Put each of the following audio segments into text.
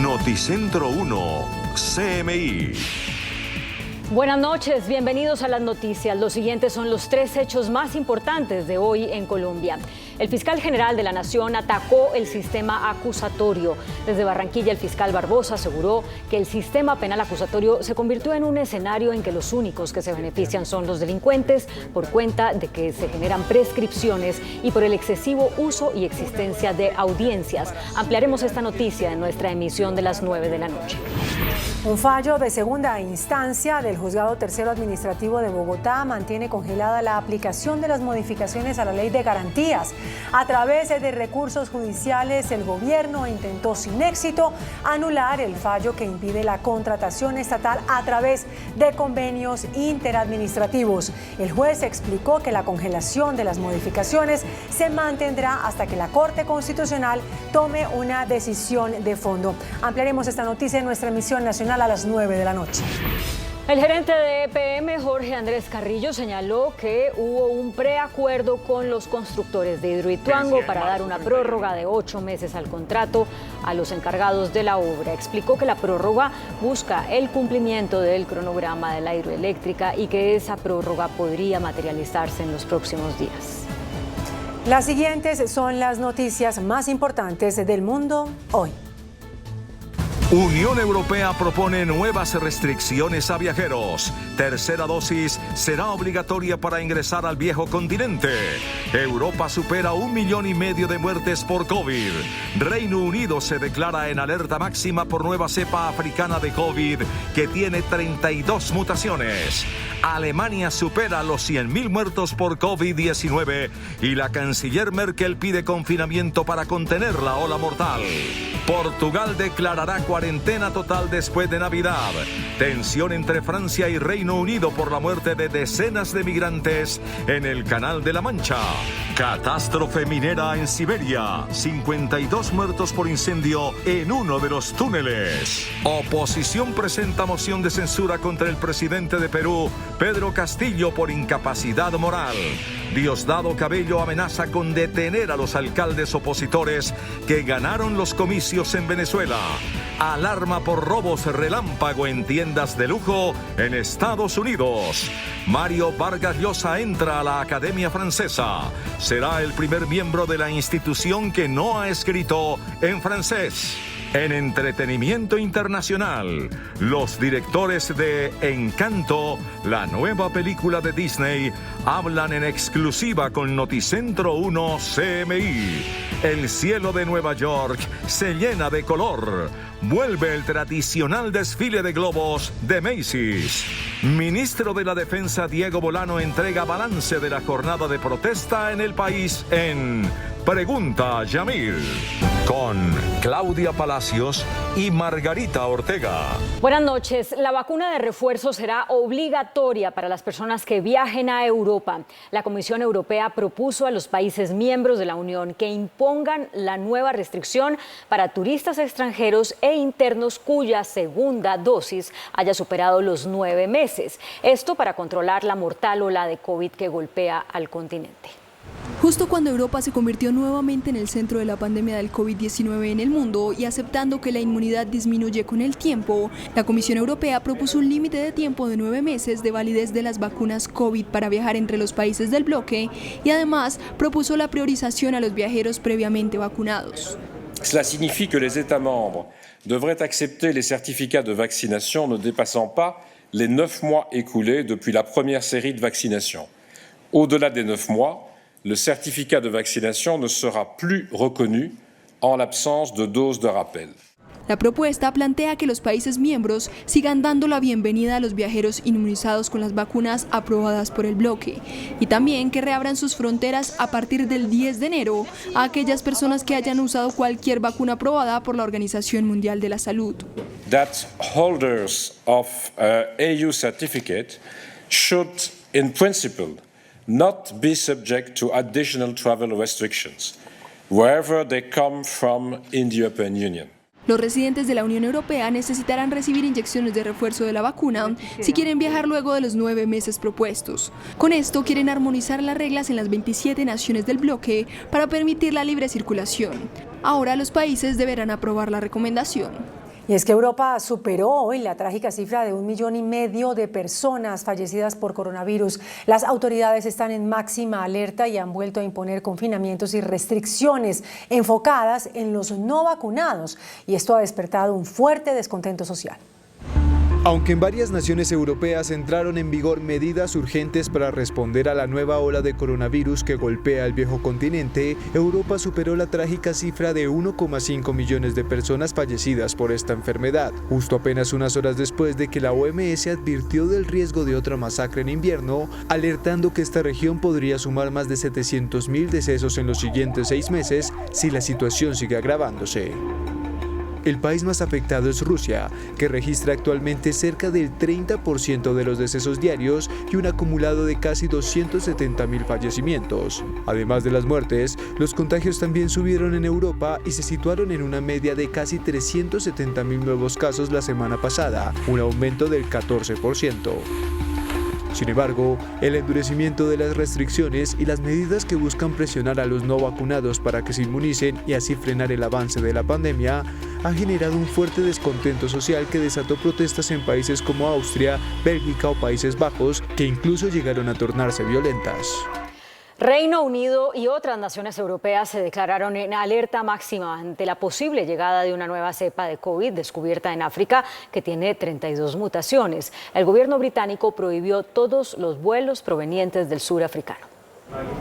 Noticentro 1, CMI. Buenas noches, bienvenidos a las noticias. Los siguientes son los 3 hechos más importantes de hoy en Colombia. El fiscal general de la Nación atacó el sistema acusatorio. Desde Barranquilla, el fiscal Barbosa aseguró que el sistema penal acusatorio se convirtió en un escenario en que los únicos que se benefician son los delincuentes por cuenta de que se generan prescripciones y por el excesivo uso y existencia de audiencias. Ampliaremos esta noticia en nuestra emisión de las 9 de la noche. Un fallo de segunda instancia del Juzgado Tercero Administrativo de Bogotá mantiene congelada la aplicación de las modificaciones a la Ley de Garantías. A través de recursos judiciales, el gobierno intentó sin éxito anular el fallo que impide la contratación estatal a través de convenios interadministrativos. El juez explicó que la congelación de las modificaciones se mantendrá hasta que la Corte Constitucional tome una decisión de fondo. Ampliaremos esta noticia en nuestra emisión nacional a las 9 de la noche. El gerente de EPM, Jorge Andrés Carrillo, señaló que hubo un preacuerdo con los constructores de Hidroituango para dar una prórroga de 8 meses al contrato a los encargados de la obra. Explicó que la prórroga busca el cumplimiento del cronograma de la hidroeléctrica y que esa prórroga podría materializarse en los próximos días. Las siguientes son las noticias más importantes del mundo hoy. Unión Europea propone nuevas restricciones a viajeros. Tercera dosis será obligatoria para ingresar al viejo continente. Europa supera 1,5 millones de muertes por COVID. Reino Unido se declara en alerta máxima por nueva cepa africana de COVID que tiene 32 mutaciones. Alemania supera los 100.000 muertos por COVID-19 y la canciller Merkel pide confinamiento para contener la ola mortal. Portugal declarará cuarentena total después de Navidad. Tensión entre Francia y Reino Unido por la muerte de decenas de migrantes en el Canal de la Mancha. Catástrofe minera en Siberia. 52 muertos por incendio en uno de los túneles. Oposición presenta moción de censura contra el presidente de Perú, Pedro Castillo, por incapacidad moral. Diosdado Cabello amenaza con detener a los alcaldes opositores que ganaron los comicios en Venezuela. Alarma por robos relámpago en tiendas de lujo en Estados Unidos. Mario Vargas Llosa entra a la Academia Francesa. Será el primer miembro de la institución que no ha escrito en francés. En entretenimiento internacional, los directores de Encanto, la nueva película de Disney, hablan en exclusiva con Noticentro 1 CMI. El cielo de Nueva York se llena de color. Vuelve el tradicional desfile de globos de Macy's. Ministro de la Defensa Diego Bolano entrega balance de la jornada de protesta en el país en Pregunta Yamil, con Claudia Palacios y Margarita Ortega. Buenas noches. La vacuna de refuerzo será obligatoria para las personas que viajen a Europa. La Comisión Europea propuso a los países miembros de la Unión que impongan la nueva restricción para turistas extranjeros e internos cuya segunda dosis haya superado los 9 meses. Esto para controlar la mortal ola de COVID que golpea al continente. Justo cuando Europa se convirtió nuevamente en el centro de la pandemia del COVID-19 en el mundo y aceptando que la inmunidad disminuye con el tiempo, la Comisión Europea propuso un límite de tiempo de 9 meses de validez de las vacunas COVID para viajar entre los países del bloque y además propuso la priorización a los viajeros previamente vacunados. Cela signifie que les États membres devraient accepter les certificats de vaccination ne dépassant pas les 9 mois écoulés depuis la première série de vaccination. Au-delà des 9 mois, le certificat de vaccination ne sera plus reconnu en l'absence de dose de rappel. La propuesta plantea que los países miembros sigan dando la bienvenida a los viajeros inmunizados con las vacunas aprobadas por el bloque y también que reabran sus fronteras a partir del 10 de enero a aquellas personas que hayan usado cualquier vacuna aprobada por la Organización Mundial de la Salud. That holders of EU certificate should, in principle, not be subject to additional travel restrictions wherever they come from in the European Union. Los residentes de la Unión Europea necesitarán recibir inyecciones de refuerzo de la vacuna si quieren viajar luego de los 9 meses propuestos. Con esto quieren armonizar las reglas en las 27 naciones del bloque para permitir la libre circulación. Ahora los países deberán aprobar la recomendación. Y es que Europa superó hoy la trágica cifra de 1,5 millones de personas fallecidas por coronavirus. Las autoridades están en máxima alerta y han vuelto a imponer confinamientos y restricciones enfocadas en los no vacunados. Y esto ha despertado un fuerte descontento social. Aunque en varias naciones europeas entraron en vigor medidas urgentes para responder a la nueva ola de coronavirus que golpea el viejo continente, Europa superó la trágica cifra de 1,5 millones de personas fallecidas por esta enfermedad, justo apenas unas horas después de que la OMS advirtió del riesgo de otra masacre en invierno, alertando que esta región podría sumar más de 700.000 decesos en los siguientes 6 meses si la situación sigue agravándose. El país más afectado es Rusia, que registra actualmente cerca del 30% de los decesos diarios y un acumulado de casi 270.000 fallecimientos. Además de las muertes, los contagios también subieron en Europa y se situaron en una media de casi 370.000 nuevos casos la semana pasada, un aumento del 14%. Sin embargo, el endurecimiento de las restricciones y las medidas que buscan presionar a los no vacunados para que se inmunicen y así frenar el avance de la pandemia ha generado un fuerte descontento social que desató protestas en países como Austria, Bélgica o Países Bajos, que incluso llegaron a tornarse violentas. Reino Unido y otras naciones europeas se declararon en alerta máxima ante la posible llegada de una nueva cepa de COVID descubierta en África que tiene 32 mutaciones. El gobierno británico prohibió todos los vuelos provenientes del sur africano.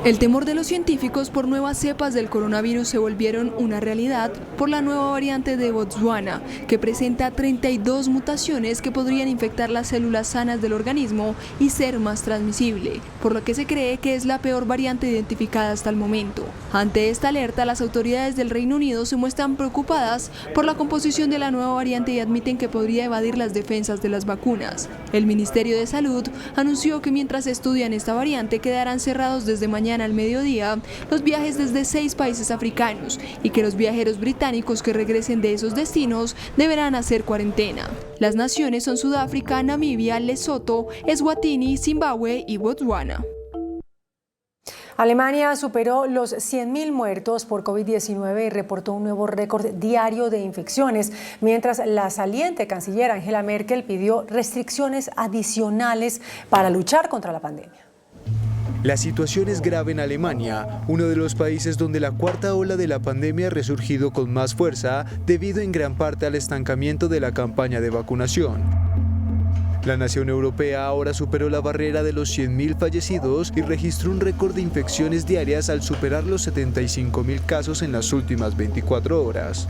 El temor de los científicos por nuevas cepas del coronavirus se volvieron una realidad por la nueva variante de Botswana, que presenta 32 mutaciones que podrían infectar las células sanas del organismo y ser más transmisible, por lo que se cree que es la peor variante identificada hasta el momento. Ante esta alerta, las autoridades del Reino Unido se muestran preocupadas por la composición de la nueva variante y admiten que podría evadir las defensas de las vacunas. El Ministerio de Salud anunció que mientras estudian esta variante quedarán cerrados desde mañana al mediodía los viajes desde 6 países africanos y que los viajeros británicos que regresen de esos destinos deberán hacer cuarentena. Las naciones son Sudáfrica, Namibia, Lesoto, Eswatini, Zimbabue y Botswana. Alemania superó los 100.000 muertos por COVID-19 y reportó un nuevo récord diario de infecciones, mientras la saliente canciller Angela Merkel pidió restricciones adicionales para luchar contra la pandemia. La situación es grave en Alemania, uno de los países donde la cuarta ola de la pandemia ha resurgido con más fuerza debido en gran parte al estancamiento de la campaña de vacunación. La nación europea ahora superó la barrera de los 100.000 fallecidos y registró un récord de infecciones diarias al superar los 75.000 casos en las últimas 24 horas.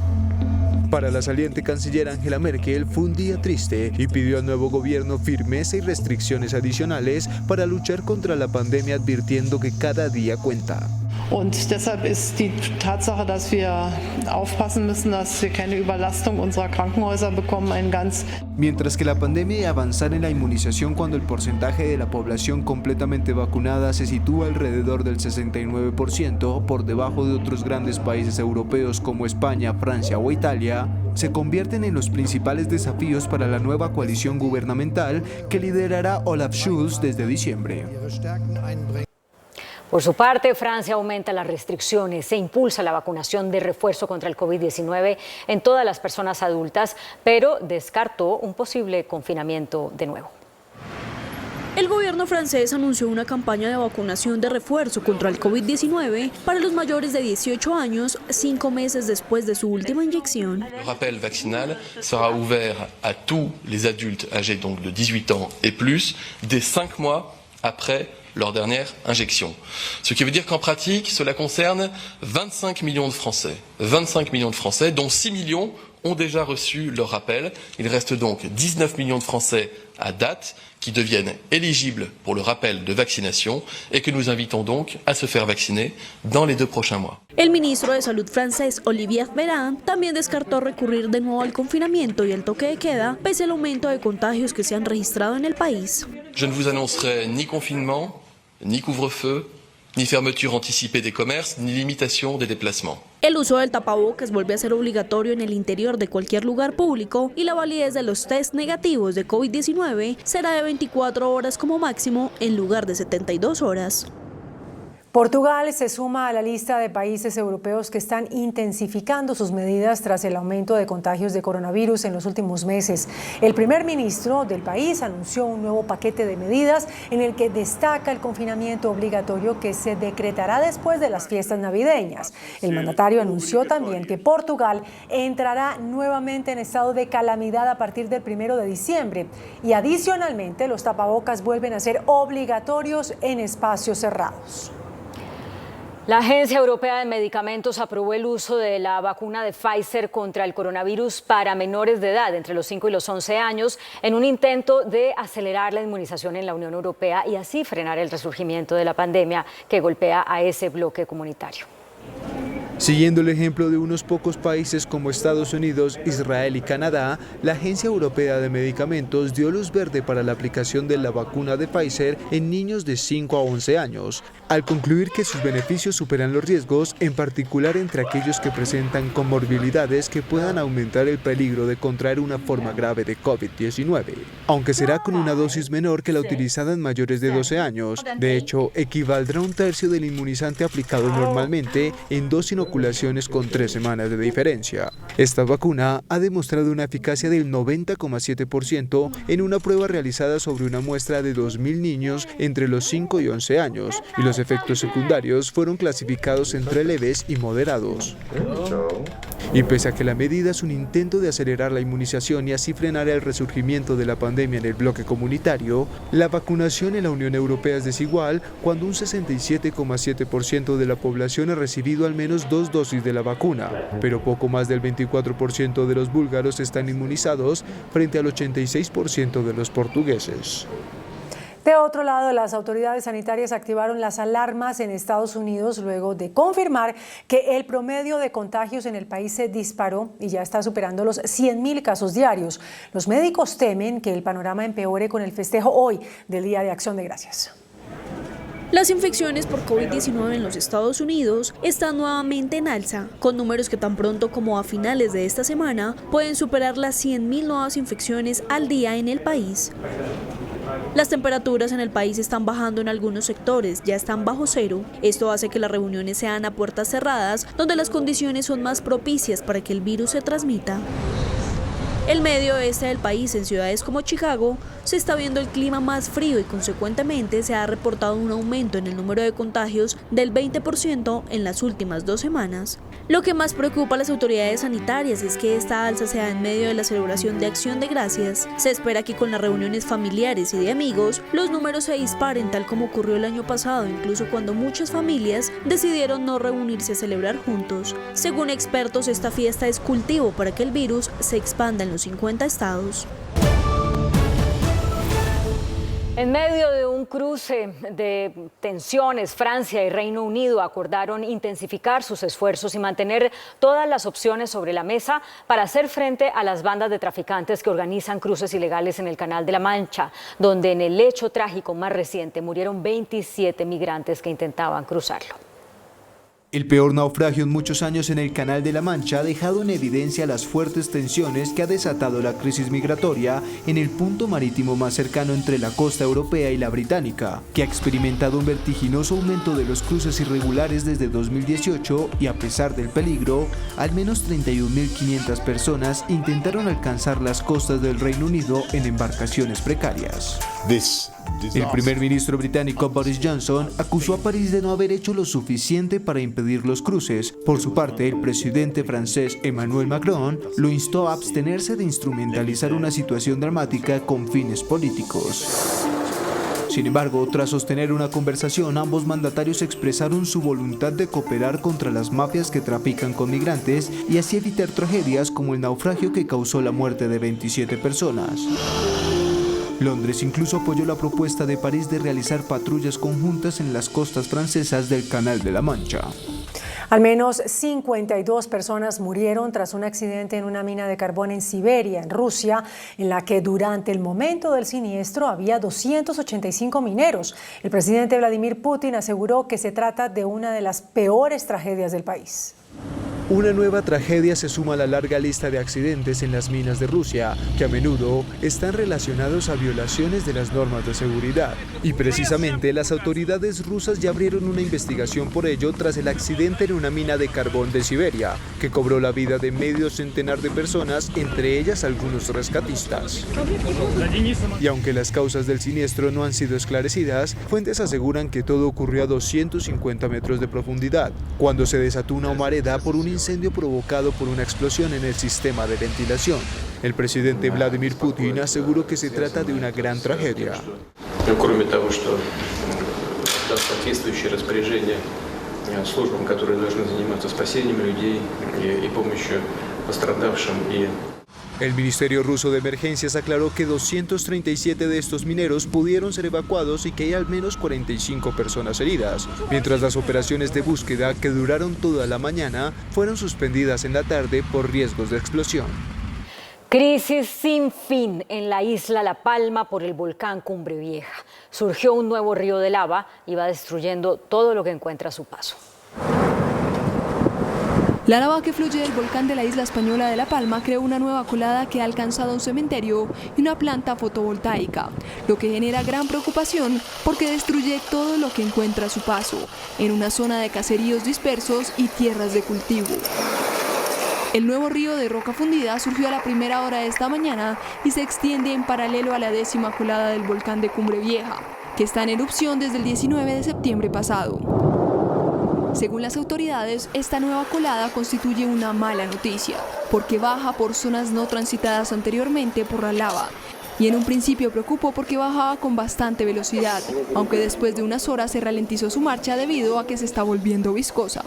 Para la saliente canciller Angela Merkel fue un día triste y pidió al nuevo gobierno firmeza y restricciones adicionales para luchar contra la pandemia, advirtiendo que cada día cuenta. Und deshalb ist die Tatsache, dass wir aufpassen müssen, dass wir keine Überlastung unserer Krankenhäuser bekommen, ein ganz... Mientras que la pandemia y avanzar en la inmunización cuando el porcentaje de la población completamente vacunada se sitúa alrededor del 69%, por debajo de otros grandes países europeos como España, Francia o Italia, se convierten en los principales desafíos para la nueva coalición gubernamental que liderará Olaf Scholz desde diciembre. Por su parte, Francia aumenta las restricciones, se impulsa la vacunación de refuerzo contra el COVID-19 en todas las personas adultas, pero descartó un posible confinamiento de nuevo. El gobierno francés anunció una campaña de vacunación de refuerzo contra el COVID-19 para los mayores de 18 años, 5 meses después de su última inyección. Le rappel vaccinal sera ouvert à tous les adultes âgés donc de 18 ans et plus dès 5 mois après leur dernière injection. Ce qui veut dire qu'en pratique, cela concerne 25 millions de Français, dont 6 millions ont déjà reçu leur rappel. Il reste donc 19 millions de Français à date qui deviennent éligibles pour le rappel de vaccination et que nous invitons donc à se faire vacciner dans les 2 prochains mois. El ministro de Salud francés, Olivier Véran, también descartó recurrir de nuevo al confinamiento y el toque de queda, pese al aumento de contagios que se han registrado en el país. Je ne vous annoncerai ni confinement, ni couvre-feu, ni fermeture anticipée des commerces, ni limitation des déplacements. El uso del tapabocas vuelve a ser obligatorio en el interior de cualquier lugar público y la validez de los test negativos de COVID-19 será de 24 horas como máximo en lugar de 72 horas. Portugal se suma a la lista de países europeos que están intensificando sus medidas tras el aumento de contagios de coronavirus en los últimos meses. El primer ministro del país anunció un nuevo paquete de medidas en el que destaca el confinamiento obligatorio que se decretará después de las fiestas navideñas. El mandatario anunció también que Portugal entrará nuevamente en estado de calamidad a partir del 1 de diciembre y adicionalmente los tapabocas vuelven a ser obligatorios en espacios cerrados. La Agencia Europea de Medicamentos aprobó el uso de la vacuna de Pfizer contra el coronavirus para menores de edad, entre los 5 y los 11 años, en un intento de acelerar la inmunización en la Unión Europea y así frenar el resurgimiento de la pandemia que golpea a ese bloque comunitario. Siguiendo el ejemplo de unos pocos países como Estados Unidos, Israel y Canadá, la Agencia Europea de Medicamentos dio luz verde para la aplicación de la vacuna de Pfizer en niños de 5 a 11 años, al concluir que sus beneficios superan los riesgos, en particular entre aquellos que presentan comorbilidades que puedan aumentar el peligro de contraer una forma grave de COVID-19, aunque será con una dosis menor que la utilizada en mayores de 12 años. De hecho, equivaldrá a un tercio del inmunizante aplicado normalmente en 2 inoculaciones con 3 semanas de diferencia. Esta vacuna ha demostrado una eficacia del 90,7% en una prueba realizada sobre una muestra de 2.000 niños entre los 5 y 11 años, y los efectos secundarios fueron clasificados entre leves y moderados. Y pese a que la medida es un intento de acelerar la inmunización y así frenar el resurgimiento de la pandemia en el bloque comunitario, la vacunación en la Unión Europea es desigual cuando un 67,7% de la población ha recibido al menos 2 dosis de la vacuna, pero poco más del 24% de los búlgaros están inmunizados frente al 86% de los portugueses. De otro lado, las autoridades sanitarias activaron las alarmas en Estados Unidos luego de confirmar que el promedio de contagios en el país se disparó y ya está superando los 100.000 casos diarios. Los médicos temen que el panorama empeore con el festejo hoy del Día de Acción de Gracias. Las infecciones por COVID-19 en los Estados Unidos están nuevamente en alza, con números que tan pronto como a finales de esta semana pueden superar las 100.000 nuevas infecciones al día en el país. Las temperaturas en el país están bajando en algunos sectores, ya están bajo cero. Esto hace que las reuniones sean a puertas cerradas, donde las condiciones son más propicias para que el virus se transmita. El medio oeste del país, en ciudades como Chicago, se está viendo el clima más frío y consecuentemente se ha reportado un aumento en el número de contagios del 20% en las últimas 2 semanas. Lo que más preocupa a las autoridades sanitarias es que esta alza sea en medio de la celebración de Acción de Gracias. Se espera que con las reuniones familiares y de amigos, los números se disparen tal como ocurrió el año pasado, incluso cuando muchas familias decidieron no reunirse a celebrar juntos. Según expertos, esta fiesta es cultivo para que el virus se expanda en los 50 estados. En medio de un cruce de tensiones, Francia y Reino Unido acordaron intensificar sus esfuerzos y mantener todas las opciones sobre la mesa para hacer frente a las bandas de traficantes que organizan cruces ilegales en el Canal de la Mancha, donde en el hecho trágico más reciente murieron 27 migrantes que intentaban cruzarlo. El peor naufragio en muchos años en el Canal de la Mancha ha dejado en evidencia las fuertes tensiones que ha desatado la crisis migratoria en el punto marítimo más cercano entre la costa europea y la británica, que ha experimentado un vertiginoso aumento de los cruces irregulares desde 2018 y a pesar del peligro, al menos 31.500 personas intentaron alcanzar las costas del Reino Unido en embarcaciones precarias. El primer ministro británico Boris Johnson acusó a París de no haber hecho lo suficiente para impedir los cruces. Por su parte, el presidente francés Emmanuel Macron lo instó a abstenerse de instrumentalizar una situación dramática con fines políticos. Sin embargo, tras sostener una conversación, ambos mandatarios expresaron su voluntad de cooperar contra las mafias que trafican con migrantes y así evitar tragedias como el naufragio que causó la muerte de 27 personas. Londres incluso apoyó la propuesta de París de realizar patrullas conjuntas en las costas francesas del Canal de la Mancha. Al menos 52 personas murieron tras un accidente en una mina de carbón en Siberia, en Rusia, en la que durante el momento del siniestro había 285 mineros. El presidente Vladimir Putin aseguró que se trata de una de las peores tragedias del país. Una nueva tragedia se suma a la larga lista de accidentes en las minas de Rusia, que a menudo están relacionados a violaciones de las normas de seguridad. Y precisamente las autoridades rusas ya abrieron una investigación por ello tras el accidente en una mina de carbón de Siberia, que cobró la vida de medio centenar de personas, entre ellas algunos rescatistas. Y aunque las causas del siniestro no han sido esclarecidas, fuentes aseguran que todo ocurrió a 250 metros de profundidad, cuando se desató una humareda por un incendio provocado por una explosión en el sistema de ventilación. El presidente Vladimir Putin aseguró que se trata de una gran tragedia. Кроме того, что даст соответствующее распоряжение службам, которые должны заниматься спасением людей и помощью пострадавшим. El Ministerio Ruso de Emergencias aclaró que 237 de estos mineros pudieron ser evacuados y que hay al menos 45 personas heridas, mientras las operaciones de búsqueda, que duraron toda la mañana, fueron suspendidas en la tarde por riesgos de explosión. Crisis sin fin en la isla La Palma por el volcán Cumbre Vieja. Surgió un nuevo río de lava y va destruyendo todo lo que encuentra a su paso. La lava que fluye del volcán de la isla española de La Palma creó una nueva colada que ha alcanzado un cementerio y una planta fotovoltaica, lo que genera gran preocupación porque destruye todo lo que encuentra a su paso, en una zona de caseríos dispersos y tierras de cultivo. El nuevo río de roca fundida surgió a la primera hora de esta mañana y se extiende en paralelo a la 10ª colada del volcán de Cumbre Vieja, que está en erupción desde el 19 de septiembre pasado. Según las autoridades, esta nueva colada constituye una mala noticia, porque baja por zonas no transitadas anteriormente por la lava. Y en un principio preocupó porque bajaba con bastante velocidad, aunque después de unas horas se ralentizó su marcha debido a que se está volviendo viscosa.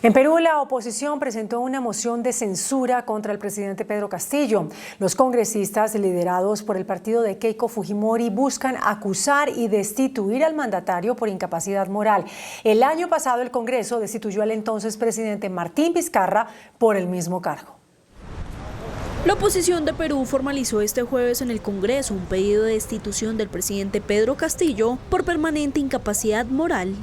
En Perú, la oposición presentó una moción de censura contra el presidente Pedro Castillo. Los congresistas, liderados por el partido de Keiko Fujimori, buscan acusar y destituir al mandatario por incapacidad moral. El año pasado, el Congreso destituyó al entonces presidente Martín Vizcarra por el mismo cargo. La oposición de Perú formalizó este jueves en el Congreso un pedido de destitución del presidente Pedro Castillo por permanente incapacidad moral.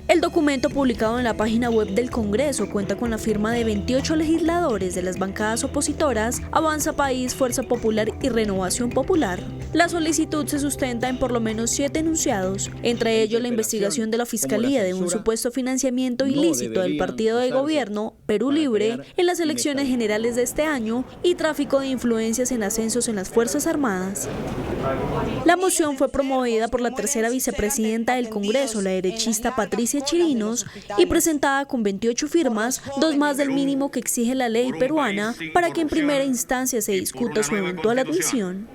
El documento publicado en la página web del Congreso cuenta con la firma de 28 legisladores de las bancadas opositoras Avanza País, Fuerza Popular y Renovación Popular. La solicitud se sustenta en por lo menos 7 enunciados, entre ellos la investigación de la Fiscalía de un supuesto financiamiento ilícito del partido de gobierno, Perú Libre, en las elecciones generales de este año y tráfico de influencias en ascensos en las Fuerzas Armadas. La moción fue promovida por la tercera vicepresidenta del Congreso, la derechista Patricia Chirinos, y presentada con 28 firmas, 2 más del mínimo que exige la ley peruana para que en primera instancia se discuta su eventual admisión.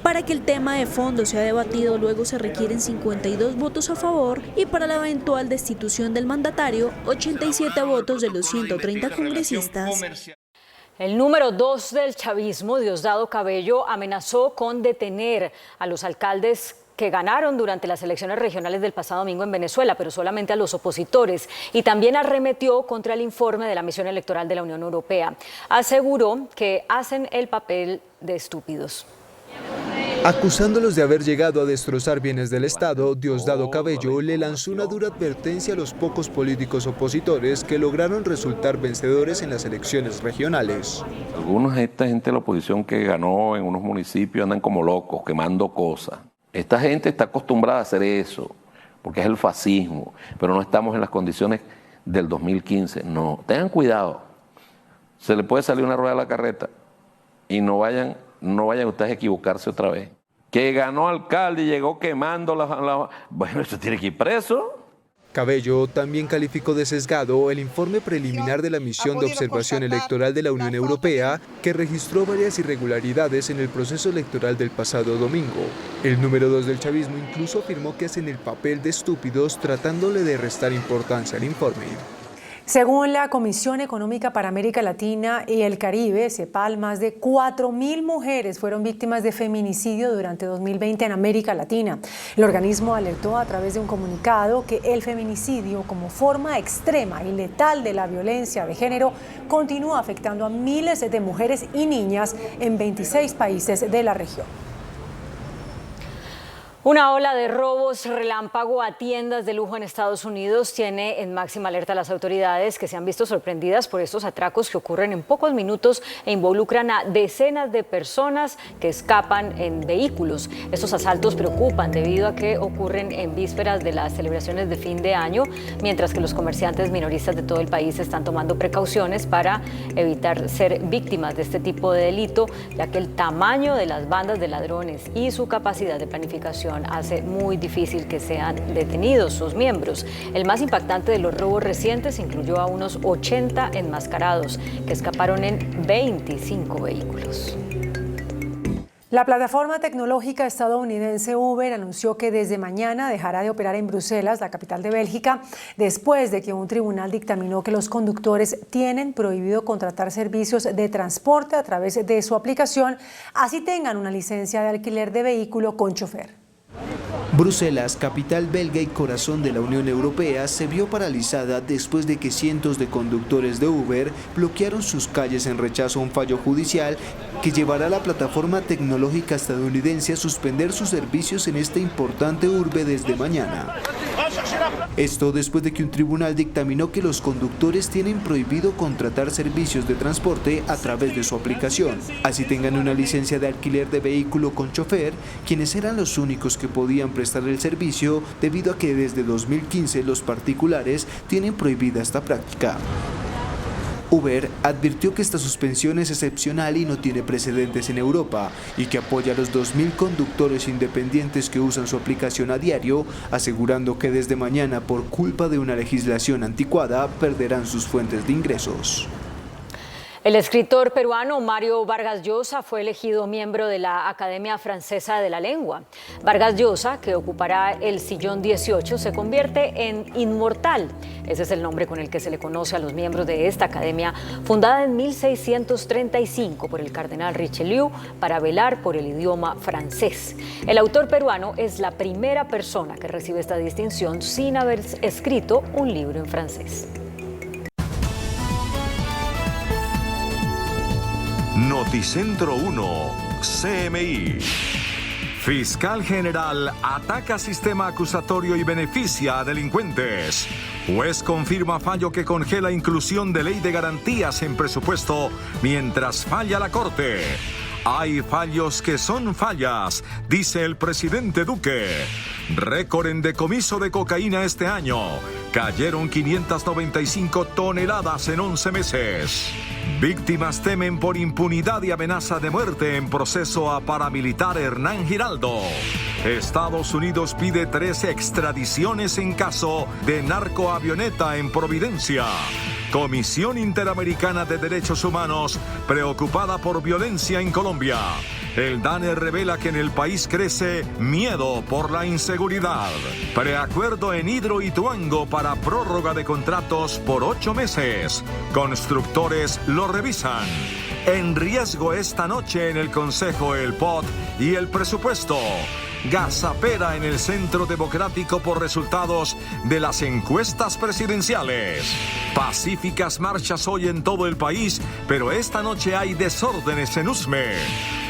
Para que el tema de fondo sea debatido, luego se requieren 52 votos a favor y para la eventual destitución del mandatario, 87 votos de los 130 congresistas. El número 2 del chavismo, Diosdado Cabello, amenazó con detener a los alcaldes que ganaron durante las elecciones regionales del pasado domingo en Venezuela, pero solamente a los opositores, y también arremetió contra el informe de la misión electoral de la Unión Europea. Aseguró que hacen el papel de estúpidos. Acusándolos de haber llegado a destrozar bienes del Estado, Diosdado Cabello le lanzó una dura advertencia a los pocos políticos opositores que lograron resultar vencedores en las elecciones regionales. Algunos de esta gente de la oposición que ganó en unos municipios andan como locos, quemando cosas. Esta gente está acostumbrada a hacer eso, porque es el fascismo, pero no estamos en las condiciones del 2015. No, tengan cuidado. Se le puede salir una rueda a la carreta y no vayan ustedes a equivocarse otra vez. Que ganó alcalde y llegó quemando bueno, esto tiene que ir preso. Cabello también calificó de sesgado el informe preliminar de la misión de observación electoral de la Unión Europea, que registró varias irregularidades en el proceso electoral del pasado domingo. El número 2 del chavismo incluso afirmó que hacen el papel de estúpidos tratándole de restar importancia al informe. Según la Comisión Económica para América Latina y el Caribe, CEPAL, más de 4.000 mujeres fueron víctimas de feminicidio durante 2020 en América Latina. El organismo alertó a través de un comunicado que el feminicidio, como forma extrema y letal de la violencia de género, continúa afectando a miles de mujeres y niñas en 26 países de la región. Una ola de robos relámpago a tiendas de lujo en Estados Unidos tiene en máxima alerta a las autoridades, que se han visto sorprendidas por estos atracos que ocurren en pocos minutos e involucran a decenas de personas que escapan en vehículos. Estos asaltos preocupan debido a que ocurren en vísperas de las celebraciones de fin de año, mientras que los comerciantes minoristas de todo el país están tomando precauciones para evitar ser víctimas de este tipo de delito, ya que el tamaño de las bandas de ladrones y su capacidad de planificación hace muy difícil que sean detenidos sus miembros. El más impactante de los robos recientes incluyó a unos 80 enmascarados que escaparon en 25 vehículos. La plataforma tecnológica estadounidense Uber anunció que desde mañana dejará de operar en Bruselas, la capital de Bélgica, después de que un tribunal dictaminó que los conductores tienen prohibido contratar servicios de transporte a través de su aplicación, así tengan una licencia de alquiler de vehículo con chofer. Bruselas, capital belga y corazón de la Unión Europea, se vio paralizada después de que cientos de conductores de Uber bloquearon sus calles en rechazo a un fallo judicial que llevará a la plataforma tecnológica estadounidense a suspender sus servicios en esta importante urbe desde mañana. Esto después de que un tribunal dictaminó que los conductores tienen prohibido contratar servicios de transporte a través de su aplicación. Así tengan una licencia de alquiler de vehículo con chofer, quienes eran los únicos que podían prestar el servicio debido a que desde 2015 los particulares tienen prohibida esta práctica. Uber advirtió que esta suspensión es excepcional y no tiene precedentes en Europa y que apoya a los 2.000 conductores independientes que usan su aplicación a diario, asegurando que desde mañana, por culpa de una legislación anticuada, perderán sus fuentes de ingresos. El escritor peruano Mario Vargas Llosa fue elegido miembro de la Academia Francesa de la Lengua. Vargas Llosa, que ocupará el sillón 18, se convierte en inmortal. Ese es el nombre con el que se le conoce a los miembros de esta academia, fundada en 1635 por el cardenal Richelieu para velar por el idioma francés. El autor peruano es la primera persona que recibe esta distinción sin haber escrito un libro en francés. Noticentro 1, CMI. Fiscal General ataca sistema acusatorio y beneficia a delincuentes. Juez confirma fallo que congela inclusión de ley de garantías en presupuesto mientras falla la Corte. Hay fallos que son fallas, dice el presidente Duque. Récord en decomiso de cocaína este año. Cayeron 595 toneladas en 11 meses. Víctimas temen por impunidad y amenaza de muerte en proceso a paramilitar Hernán Giraldo. Estados Unidos pide 13 extradiciones en caso de narcoavioneta en Providencia. Comisión Interamericana de Derechos Humanos preocupada por violencia en Colombia. El DANE revela que en el país crece miedo por la inseguridad. Preacuerdo en Hidroituango para prórroga de contratos por 8 meses. Constructores lo revisan. En riesgo esta noche en el Consejo el POT y el presupuesto. Gazapera en el Centro Democrático por resultados de las encuestas presidenciales. Pacíficas marchas hoy en todo el país, pero esta noche hay desórdenes en Usme.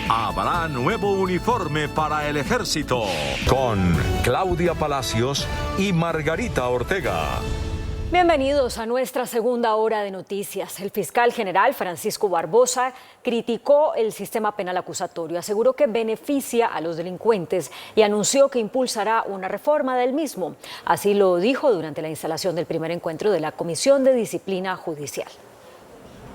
Habrá nuevo uniforme para el ejército. Con Claudia Palacios y Margarita Ortega. Bienvenidos a nuestra segunda hora de noticias. El fiscal general Francisco Barbosa criticó el sistema penal acusatorio, aseguró que beneficia a los delincuentes y anunció que impulsará una reforma del mismo. Así lo dijo durante la instalación del primer encuentro de la Comisión de Disciplina Judicial.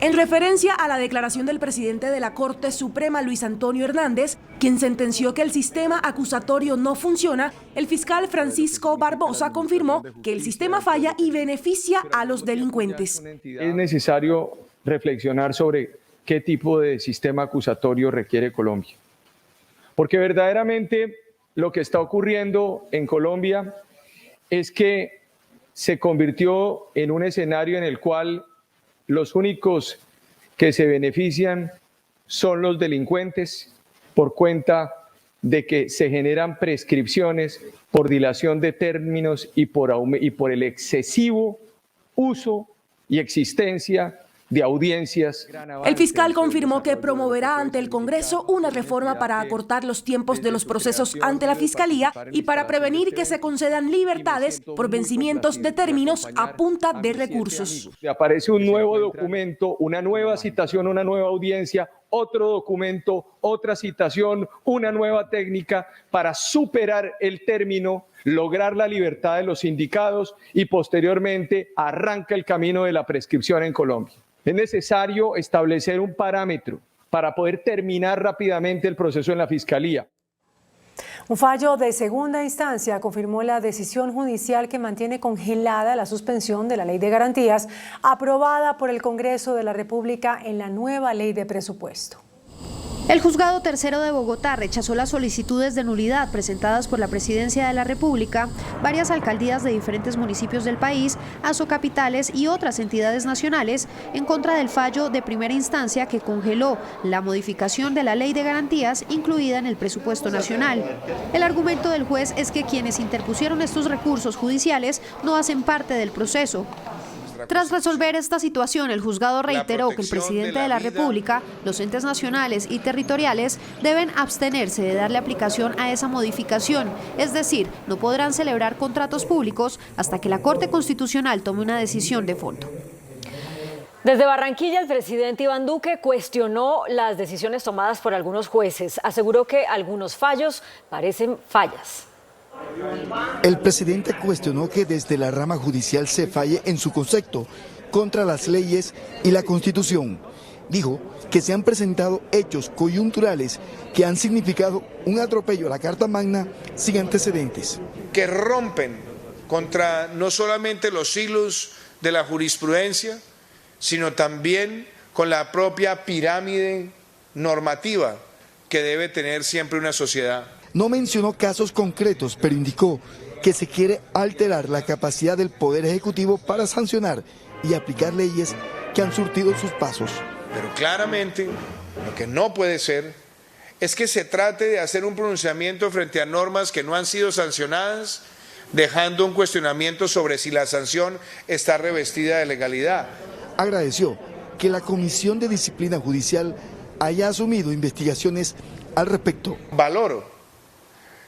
En referencia a la declaración del presidente de la Corte Suprema, Luis Antonio Hernández, quien sentenció que el sistema acusatorio no funciona, el fiscal Francisco Barbosa confirmó que el sistema falla y beneficia a los delincuentes. Es necesario reflexionar sobre qué tipo de sistema acusatorio requiere Colombia. Porque verdaderamente lo que está ocurriendo en Colombia es que se convirtió en un escenario en el cual los únicos que se benefician son los delincuentes por cuenta de que se generan prescripciones por dilación de términos y por el excesivo uso y existencia de audiencias. El fiscal confirmó que promoverá ante el Congreso una reforma para acortar los tiempos de los procesos ante la Fiscalía y para prevenir que se concedan libertades por vencimientos de términos a punta de recursos. Aparece un nuevo documento, una nueva citación, una nueva audiencia, otro documento, otra citación, una nueva técnica para superar el término, lograr la libertad de los sindicados y posteriormente arranca el camino de la prescripción en Colombia. Es necesario establecer un parámetro para poder terminar rápidamente el proceso en la Fiscalía. Un fallo de segunda instancia confirmó la decisión judicial que mantiene congelada la suspensión de la Ley de Garantías aprobada por el Congreso de la República en la nueva Ley de Presupuesto. El Juzgado Tercero de Bogotá rechazó las solicitudes de nulidad presentadas por la Presidencia de la República, varias alcaldías de diferentes municipios del país, asocapitales y otras entidades nacionales en contra del fallo de primera instancia que congeló la modificación de la Ley de Garantías incluida en el presupuesto nacional. El argumento del juez es que quienes interpusieron estos recursos judiciales no hacen parte del proceso. Tras resolver esta situación, el juzgado reiteró que el presidente de la República, los entes nacionales y territoriales deben abstenerse de darle aplicación a esa modificación, es decir, no podrán celebrar contratos públicos hasta que la Corte Constitucional tome una decisión de fondo. Desde Barranquilla, el presidente Iván Duque cuestionó las decisiones tomadas por algunos jueces. Aseguró que algunos fallos parecen fallas. El presidente cuestionó que desde la rama judicial se falle en su concepto contra las leyes y la Constitución. Dijo que se han presentado hechos coyunturales que han significado un atropello a la Carta Magna sin antecedentes. Que rompen contra no solamente los hilos de la jurisprudencia, sino también con la propia pirámide normativa que debe tener siempre una sociedad. No mencionó casos concretos, pero indicó que se quiere alterar la capacidad del Poder Ejecutivo para sancionar y aplicar leyes que han surtido sus pasos. Pero claramente lo que no puede ser es que se trate de hacer un pronunciamiento frente a normas que no han sido sancionadas, dejando un cuestionamiento sobre si la sanción está revestida de legalidad. Agradeció que la Comisión de Disciplina Judicial haya asumido investigaciones al respecto. Valoro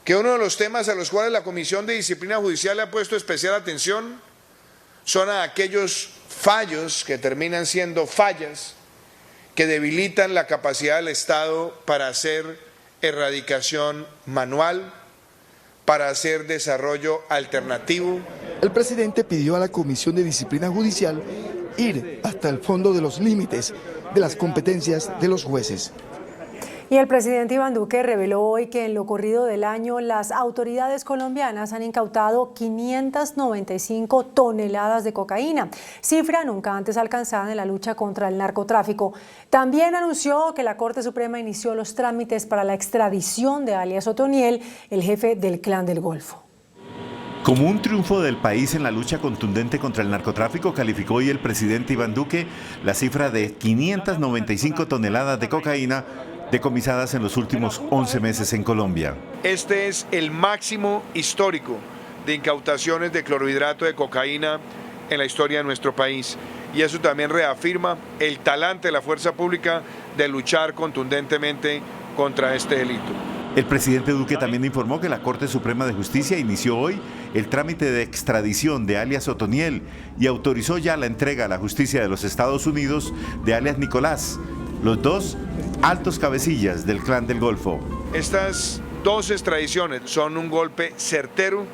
que uno de los temas a los cuales la Comisión de Disciplina Judicial le ha puesto especial atención son a aquellos fallos que terminan siendo fallas que debilitan la capacidad del Estado para hacer erradicación manual, para hacer desarrollo alternativo. El presidente pidió a la Comisión de Disciplina Judicial ir hasta el fondo de los límites de las competencias de los jueces. Y el presidente Iván Duque reveló hoy que en lo corrido del año las autoridades colombianas han incautado 595 toneladas de cocaína, cifra nunca antes alcanzada en la lucha contra el narcotráfico. También anunció que la Corte Suprema inició los trámites para la extradición de alias Otoniel, el jefe del Clan del Golfo. Como un triunfo del país en la lucha contundente contra el narcotráfico, calificó hoy el presidente Iván Duque la cifra de 595 toneladas de cocaína decomisadas en los últimos 11 meses en Colombia. Este es el máximo histórico de incautaciones de clorhidrato de cocaína en la historia de nuestro país. Y eso también reafirma el talante de la fuerza pública de luchar contundentemente contra este delito. El presidente Duque también informó que la Corte Suprema de Justicia inició hoy el trámite de extradición de alias Otoniel y autorizó ya la entrega a la justicia de los Estados Unidos de alias Nicolás, los dos altos cabecillas del Clan del Golfo. Estas dos extradiciones son un golpe certero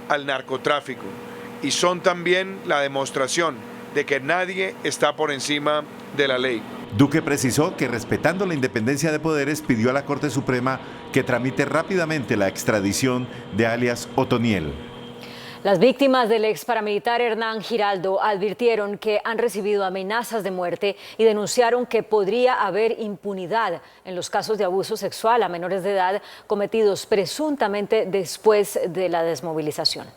al narcotráfico y son también la demostración de que nadie está por encima de la ley. Duque precisó que, respetando la independencia de poderes, pidió a la Corte Suprema que tramite rápidamente la extradición de alias Otoniel. Las víctimas del ex paramilitar Hernán Giraldo advirtieron que han recibido amenazas de muerte y denunciaron que podría haber impunidad en los casos de abuso sexual a menores de edad cometidos presuntamente después de la desmovilización.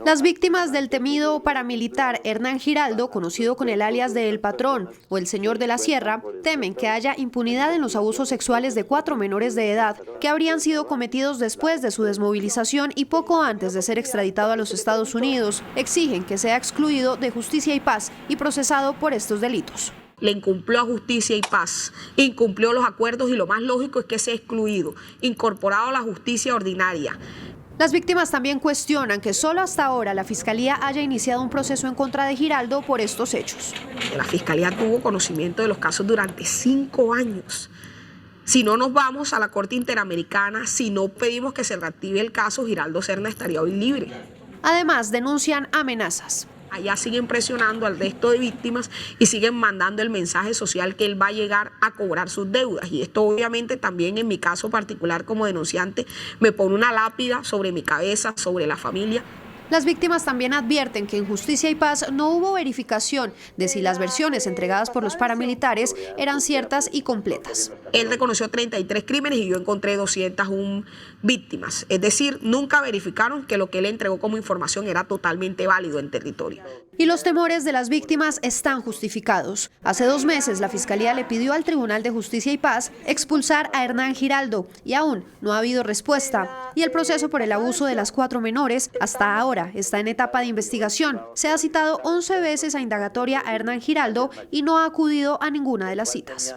Las víctimas del temido paramilitar Hernán Giraldo, conocido con el alias de El Patrón o El Señor de la Sierra, temen que haya impunidad en los abusos sexuales de 4 menores de edad que habrían sido cometidos después de su desmovilización y poco antes de ser extraditado a los Estados Unidos. Exigen que sea excluido de Justicia y Paz y procesado por estos delitos. Le incumplió a Justicia y Paz, incumplió los acuerdos y lo más lógico es que sea excluido, incorporado a la justicia ordinaria. Las víctimas también cuestionan que solo hasta ahora la Fiscalía haya iniciado un proceso en contra de Giraldo por estos hechos. La Fiscalía tuvo conocimiento de los casos durante 5 años. Si no nos vamos a la Corte Interamericana, si no pedimos que se reactive el caso, Giraldo Serna estaría hoy libre. Además, denuncian amenazas. Allá siguen presionando al resto de víctimas y siguen mandando el mensaje social que él va a llegar a cobrar sus deudas. Y esto obviamente también en mi caso particular como denunciante me pone una lápida sobre mi cabeza, sobre la familia. Las víctimas también advierten que en Justicia y Paz no hubo verificación de si las versiones entregadas por los paramilitares eran ciertas y completas. Él reconoció 33 crímenes y yo encontré 201 víctimas. Es decir, nunca verificaron que lo que él entregó como información era totalmente válido en territorio. Y los temores de las víctimas están justificados. Hace 2 meses la Fiscalía le pidió al Tribunal de Justicia y Paz expulsar a Hernán Giraldo y aún no ha habido respuesta. Y el proceso por el abuso de las 4 menores hasta ahora está en etapa de investigación. Se ha citado 11 veces a indagatoria a Hernán Giraldo y no ha acudido a ninguna de las citas.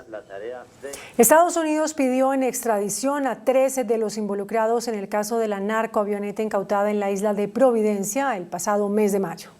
Estados Unidos pidió en extradición a 13 de los involucrados en el caso de la narcoavioneta incautada en la isla de Providencia el pasado mes de mayo.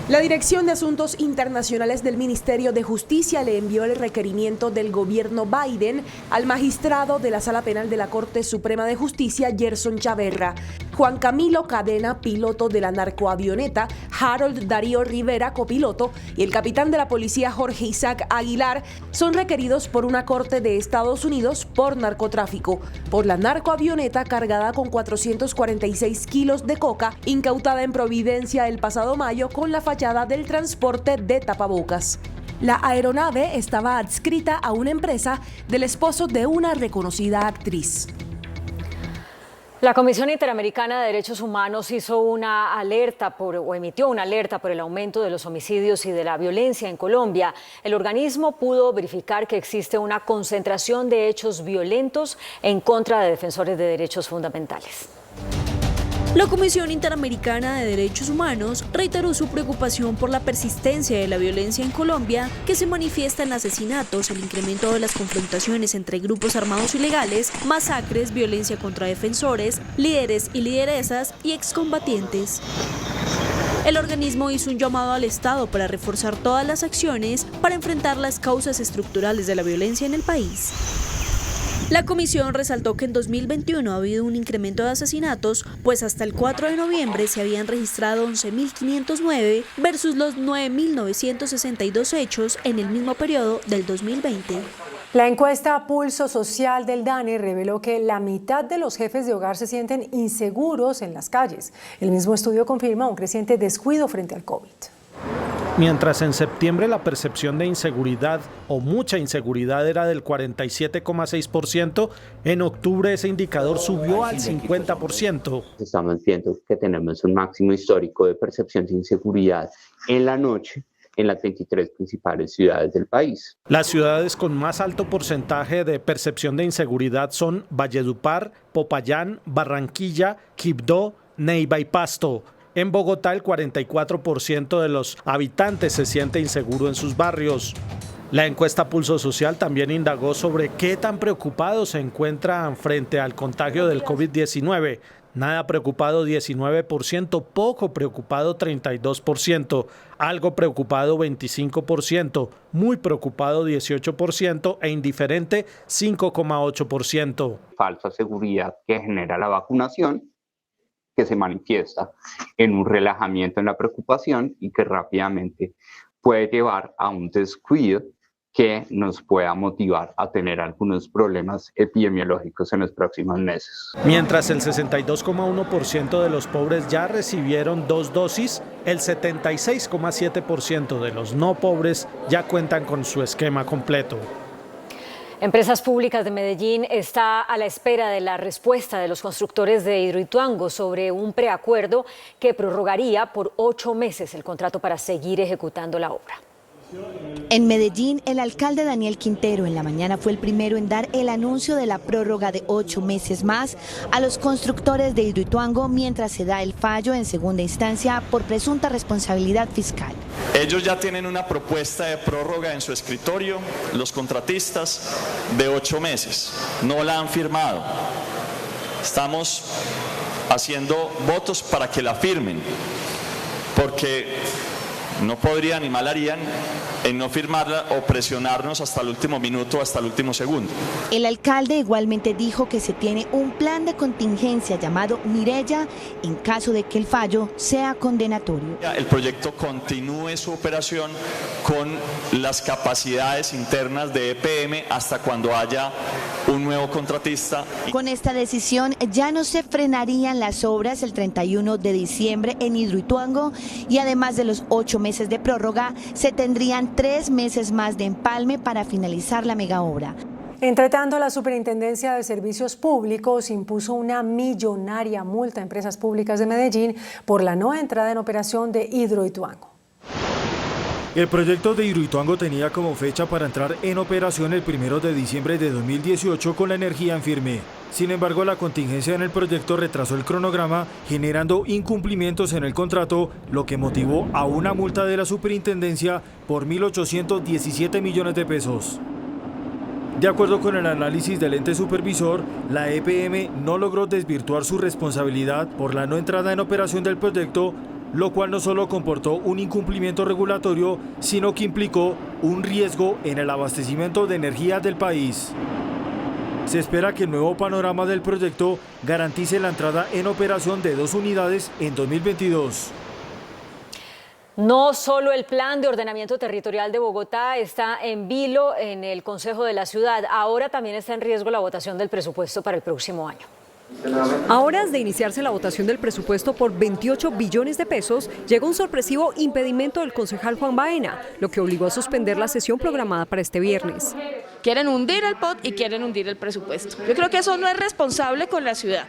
La Dirección de Asuntos Internacionales del Ministerio de Justicia le envió el requerimiento del gobierno Biden al magistrado de la Sala Penal de la Corte Suprema de Justicia, Gerson Chaverra. Juan Camilo Cadena, piloto de la narcoavioneta, Harold Darío Rivera, copiloto, y el capitán de la policía Jorge Isaac Aguilar son requeridos por una corte de Estados Unidos por narcotráfico, por la narcoavioneta cargada con 446 kilos de coca, incautada en Providencia el pasado mayo con la fachada del transporte de tapabocas. La aeronave estaba adscrita a una empresa del esposo de una reconocida actriz. La Comisión Interamericana de Derechos Humanos emitió una alerta por el aumento de los homicidios y de la violencia en Colombia. El organismo pudo verificar que existe una concentración de hechos violentos en contra de defensores de derechos fundamentales. La Comisión Interamericana de Derechos Humanos reiteró su preocupación por la persistencia de la violencia en Colombia, que se manifiesta en asesinatos, el incremento de las confrontaciones entre grupos armados ilegales, masacres, violencia contra defensores, líderes y lideresas y excombatientes. El organismo hizo un llamado al Estado para reforzar todas las acciones para enfrentar las causas estructurales de la violencia en el país. La comisión resaltó que en 2021 ha habido un incremento de asesinatos, pues hasta el 4 de noviembre se habían registrado 11.509 versus los 9.962 hechos en el mismo periodo del 2020. La encuesta Pulso Social del DANE reveló que la mitad de los jefes de hogar se sienten inseguros en las calles. El mismo estudio confirma un creciente descuido frente al COVID. Mientras en septiembre la percepción de inseguridad o mucha inseguridad era del 47,6%, en octubre ese indicador subió al 50%. Estamos viendo que tenemos un máximo histórico de percepción de inseguridad en la noche en las 23 principales ciudades del país. Las ciudades con más alto porcentaje de percepción de inseguridad son Valledupar, Popayán, Barranquilla, Quibdó, Neiva y Pasto. En Bogotá, el 44% de los habitantes se siente inseguro en sus barrios. La encuesta Pulso Social también indagó sobre qué tan preocupados se encuentran frente al contagio del COVID-19. Nada preocupado 19%, poco preocupado 32%, algo preocupado 25%, muy preocupado 18% e indiferente 5,8%. Falsa seguridad que genera la vacunación, que se manifiesta en un relajamiento en la preocupación y que rápidamente puede llevar a un descuido que nos pueda motivar a tener algunos problemas epidemiológicos en los próximos meses. Mientras el 62,1% de los pobres ya recibieron 2 dosis, el 76,7% de los no pobres ya cuentan con su esquema completo. Empresas Públicas de Medellín está a la espera de la respuesta de los constructores de Hidroituango sobre un preacuerdo que prorrogaría por 8 meses el contrato para seguir ejecutando la obra. En Medellín, el alcalde Daniel Quintero en la mañana fue el primero en dar el anuncio de la prórroga de 8 meses más a los constructores de Hidroituango mientras se da el fallo en segunda instancia por presunta responsabilidad fiscal. Ellos ya tienen una propuesta de prórroga en su escritorio, los contratistas, de 8 meses. No la han firmado. Estamos haciendo votos para que la firmen, porque no podrían ni mal harían en no firmarla o presionarnos hasta el último minuto, hasta el último segundo. El alcalde igualmente dijo que se tiene un plan de contingencia llamado Mireya en caso de que el fallo sea condenatorio. El proyecto continúe su operación con las capacidades internas de EPM hasta cuando haya un nuevo contratista. Con esta decisión ya no se frenarían las obras el 31 de diciembre en Hidroituango y además de los 8 meses de prórroga, se tendrían 3 meses más de empalme para finalizar la megaobra. Entre tanto, la Superintendencia de Servicios Públicos impuso una millonaria multa a Empresas Públicas de Medellín por la no entrada en operación de Hidroituango. El proyecto de Hidroituango tenía como fecha para entrar en operación el 1 de diciembre de 2018 con la energía en firme. Sin embargo, la contingencia en el proyecto retrasó el cronograma, generando incumplimientos en el contrato, lo que motivó a una multa de la superintendencia por 1.817 millones de pesos. De acuerdo con el análisis del ente supervisor, la EPM no logró desvirtuar su responsabilidad por la no entrada en operación del proyecto, lo cual no solo comportó un incumplimiento regulatorio, sino que implicó un riesgo en el abastecimiento de energía del país. Se espera que el nuevo panorama del proyecto garantice la entrada en operación de 2 unidades en 2022. No solo el plan de ordenamiento territorial de Bogotá está en vilo en el Consejo de la Ciudad, ahora también está en riesgo la votación del presupuesto para el próximo año. A horas de iniciarse la votación del presupuesto por 28 billones de pesos, llegó un sorpresivo impedimento del concejal Juan Baena, lo que obligó a suspender la sesión programada para este viernes. Quieren hundir el POT y quieren hundir el presupuesto. Yo creo que eso no es responsable con la ciudad.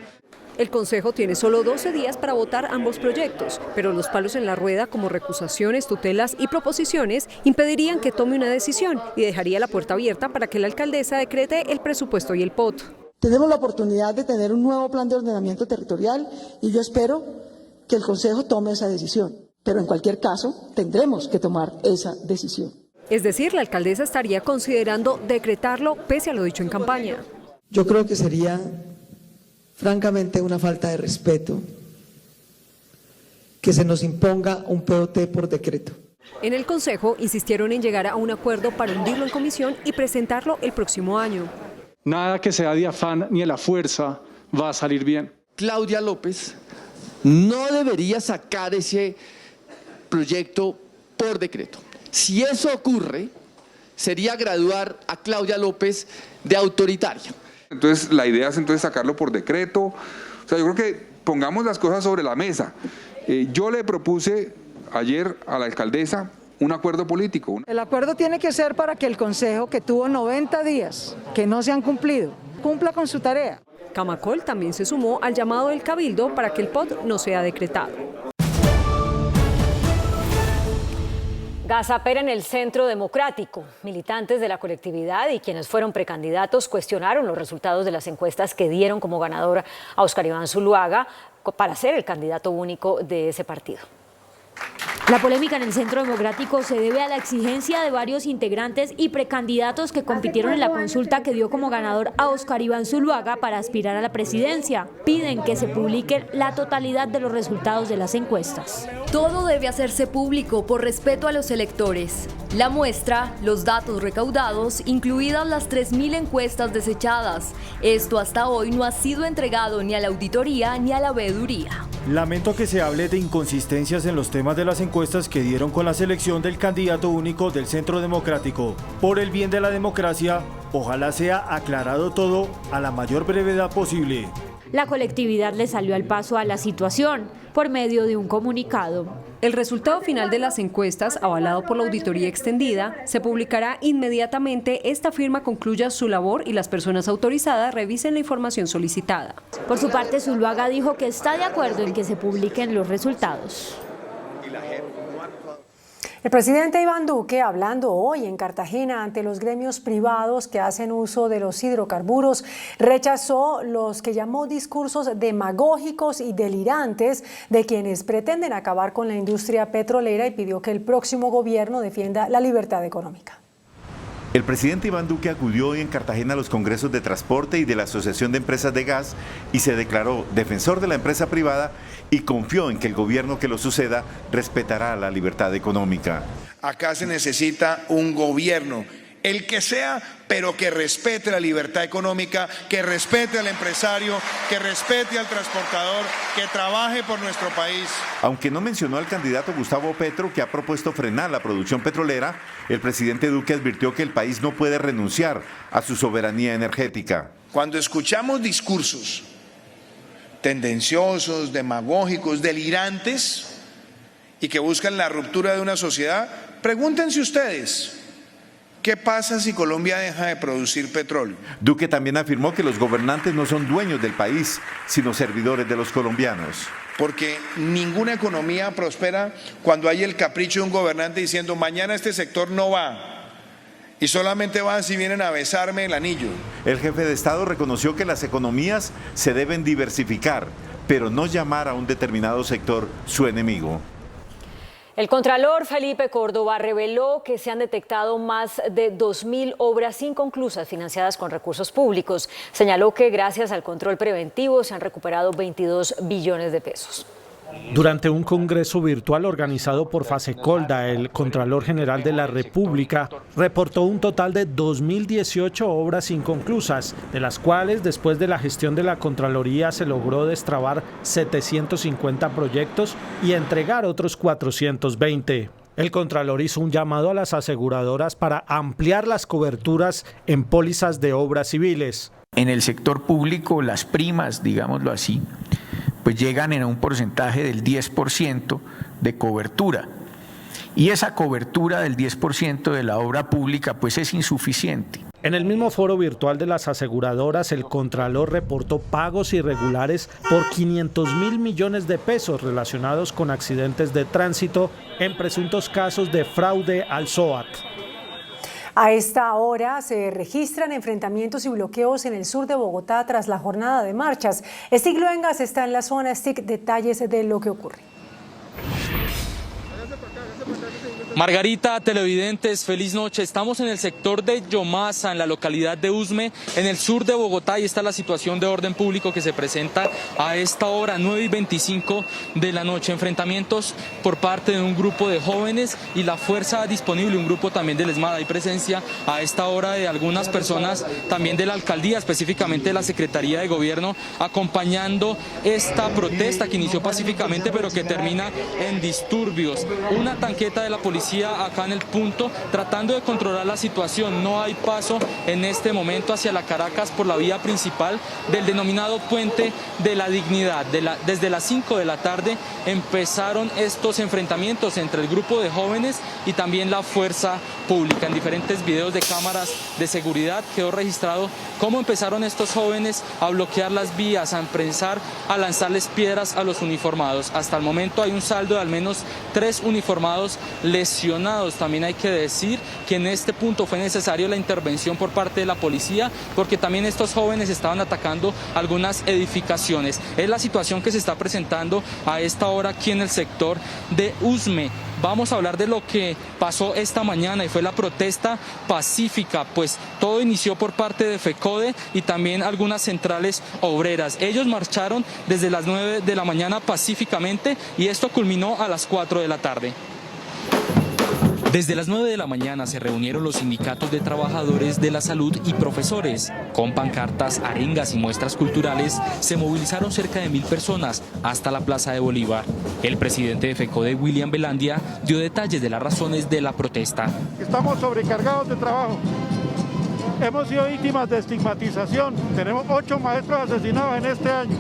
El Consejo tiene solo 12 días para votar ambos proyectos, pero los palos en la rueda, como recusaciones, tutelas y proposiciones, impedirían que tome una decisión y dejaría la puerta abierta para que la alcaldesa decrete el presupuesto y el POT. Tenemos la oportunidad de tener un nuevo plan de ordenamiento territorial y yo espero que el Consejo tome esa decisión, pero en cualquier caso tendremos que tomar esa decisión. Es decir, la alcaldesa estaría considerando decretarlo pese a lo dicho en campaña. Yo creo que sería francamente una falta de respeto que se nos imponga un POT por decreto. En el Consejo insistieron en llegar a un acuerdo para hundirlo en comisión y presentarlo el próximo año. Nada que sea de afán ni a la fuerza va a salir bien. Claudia López no debería sacar ese proyecto por decreto. Si eso ocurre, sería graduar a Claudia López de autoritaria. Entonces la idea es sacarlo por decreto. O sea, yo creo que pongamos las cosas sobre la mesa. Yo le propuse ayer a la alcaldesa un acuerdo político. El acuerdo tiene que ser para que el Consejo, que tuvo 90 días, que no se han cumplido, cumpla con su tarea. Camacol también se sumó al llamado del Cabildo para que el POT no sea decretado. Gazapera en el Centro Democrático. Militantes de la colectividad y quienes fueron precandidatos cuestionaron los resultados de las encuestas que dieron como ganador a Óscar Iván Zuluaga para ser el candidato único de ese partido. La polémica en el Centro Democrático se debe a la exigencia de varios integrantes y precandidatos que compitieron en la consulta que dio como ganador a Óscar Iván Zuluaga para aspirar a la presidencia. Piden que se publique la totalidad de los resultados de las encuestas. Todo debe hacerse público por respeto a los electores. La muestra, los datos recaudados, incluidas las 3.000 encuestas desechadas. Esto hasta hoy no ha sido entregado ni a la auditoría ni a la veeduría. Lamento que se hable de inconsistencias en los temas de las encuestas que dieron con la selección del candidato único del Centro Democrático. Por el bien de la democracia, ojalá sea aclarado todo a la mayor brevedad posible. la colectividad le salió al paso a la situación por medio de un comunicado. El resultado final de las encuestas, avalado por la auditoría extendida, se publicará inmediatamente esta firma concluya su labor y las personas autorizadas revisen la información solicitada. Por su parte, Zuluaga dijo que está de acuerdo en que se publiquen los resultados. El presidente Iván Duque, hablando hoy en Cartagena ante los gremios privados que hacen uso de los hidrocarburos, rechazó los que llamó discursos demagógicos y delirantes de quienes pretenden acabar con la industria petrolera y pidió que el próximo gobierno defienda la libertad económica. El presidente Iván Duque acudió hoy en Cartagena a los congresos de transporte y de la Asociación de Empresas de Gas y se declaró defensor de la empresa privada y confió en que el gobierno que lo suceda respetará la libertad económica. Acá se necesita un gobierno, el que sea, pero que respete la libertad económica, que respete al empresario, que respete al transportador, que trabaje por nuestro país. Aunque no mencionó al candidato Gustavo Petro, que ha propuesto frenar la producción petrolera, el presidente Duque advirtió que el país no puede renunciar a su soberanía energética. Cuando escuchamos discursos tendenciosos, demagógicos, delirantes y que buscan la ruptura de una sociedad, pregúntense ustedes, ¿qué pasa si Colombia deja de producir petróleo? Duque también afirmó que los gobernantes no son dueños del país, sino servidores de los colombianos. Porque ninguna economía prospera cuando hay el capricho de un gobernante diciendo mañana este sector no va. Y solamente van si vienen a besarme el anillo. El jefe de Estado reconoció que las economías se deben diversificar, pero no llamar a un determinado sector su enemigo. El contralor Felipe Córdoba reveló que se han detectado más de 2.000 obras inconclusas financiadas con recursos públicos. Señaló que gracias al control preventivo se han recuperado 22 billones de pesos. Durante un congreso virtual organizado por Fasecolda, el Contralor General de la República reportó un total de 2.018 obras inconclusas, de las cuales después de la gestión de la Contraloría se logró destrabar 750 proyectos y entregar otros 420. El Contralor hizo un llamado a las aseguradoras para ampliar las coberturas en pólizas de obras civiles. En el sector público, las primas, digámoslo así, pues llegan en un porcentaje del 10% de cobertura. Y esa cobertura del 10% de la obra pública pues es insuficiente. En el mismo foro virtual de las aseguradoras, el Contralor reportó pagos irregulares por 500.000 millones de pesos relacionados con accidentes de tránsito en presuntos casos de fraude al SOAT. A esta hora se registran enfrentamientos y bloqueos en el sur de Bogotá tras la jornada de marchas. Stig Luengas está en la zona. Stig, detalles de lo que ocurre. Margarita, televidentes, feliz noche. Estamos en el sector de Yomasa, en la localidad de Usme, en el sur de Bogotá, y está la situación de orden público que se presenta a esta hora, 9:25 de la noche. Enfrentamientos por parte de un grupo de jóvenes y la fuerza disponible, un grupo también del ESMAD. Hay presencia a esta hora de algunas personas también de la alcaldía, específicamente de la Secretaría de Gobierno, acompañando esta protesta que inició pacíficamente pero que termina en disturbios. Una tanqueta de la policía acá en el punto tratando de controlar la situación. No hay paso en este momento hacia la Caracas por la vía principal del denominado Puente de la Dignidad. Desde las 5 de la tarde empezaron estos enfrentamientos entre el grupo de jóvenes y también la fuerza pública. En diferentes videos de cámaras de seguridad quedó registrado cómo empezaron estos jóvenes a bloquear las vías, a emprensar, a lanzarles piedras a los uniformados. Hasta el momento hay un saldo de al menos 3 uniformados lesionados. También hay que decir que en este punto fue necesario la intervención por parte de la policía porque también estos jóvenes estaban atacando algunas edificaciones. Es la situación que se está presentando a esta hora aquí en el sector de Usme. Vamos a hablar de lo que pasó esta mañana y fue la protesta pacífica, pues todo inició por parte de FECODE y también algunas centrales obreras. Ellos marcharon desde las 9 de la mañana pacíficamente y esto culminó a las 4 de la tarde. Desde las 9 de la mañana se reunieron los sindicatos de trabajadores de la salud y profesores. Con pancartas, arengas y muestras culturales se movilizaron cerca de 1.000 personas hasta la Plaza de Bolívar. El presidente de FECODE, William Velandia, dio detalles de las razones de la protesta. Estamos sobrecargados de trabajo. Hemos sido víctimas de estigmatización. Tenemos 8 maestros asesinados en este año.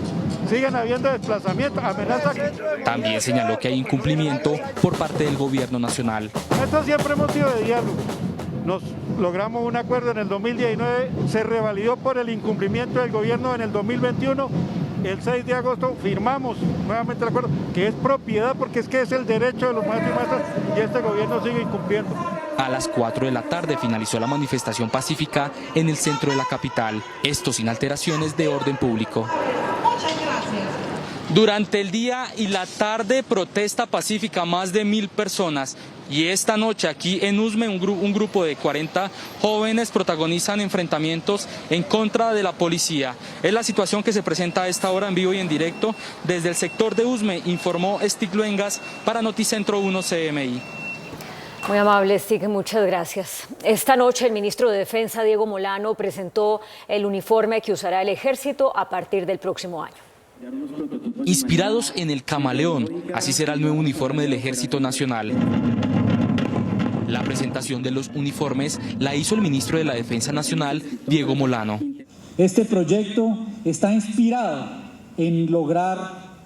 Siguen habiendo desplazamientos, amenazas. También señaló que hay incumplimiento por parte del gobierno nacional. Nosotros siempre hemos sido de diálogo. Nos logramos un acuerdo en el 2019, se revalidó por el incumplimiento del gobierno en el 2021. El 6 de agosto firmamos nuevamente el acuerdo, que es propiedad, porque es que es el derecho de los maestros y maestras, y este gobierno sigue incumpliendo. A las 4 de la tarde finalizó la manifestación pacífica en el centro de la capital, esto sin alteraciones de orden público. Durante el día y la tarde, protesta pacífica, más de 1000 personas. Y esta noche aquí en Usme un grupo de 40 jóvenes protagonizan enfrentamientos en contra de la policía. Es la situación que se presenta a esta hora en vivo y en directo desde el sector de Usme, informó Stig Luengas para Noticentro 1 CMI. Muy amable, Stig, muchas gracias. Esta noche el ministro de Defensa, Diego Molano, presentó el uniforme que usará el ejército a partir del próximo año. Inspirados en el camaleón, así será el nuevo uniforme del Ejército Nacional. La presentación de los uniformes la hizo el ministro de la Defensa Nacional, Diego Molano. Este proyecto está inspirado en lograr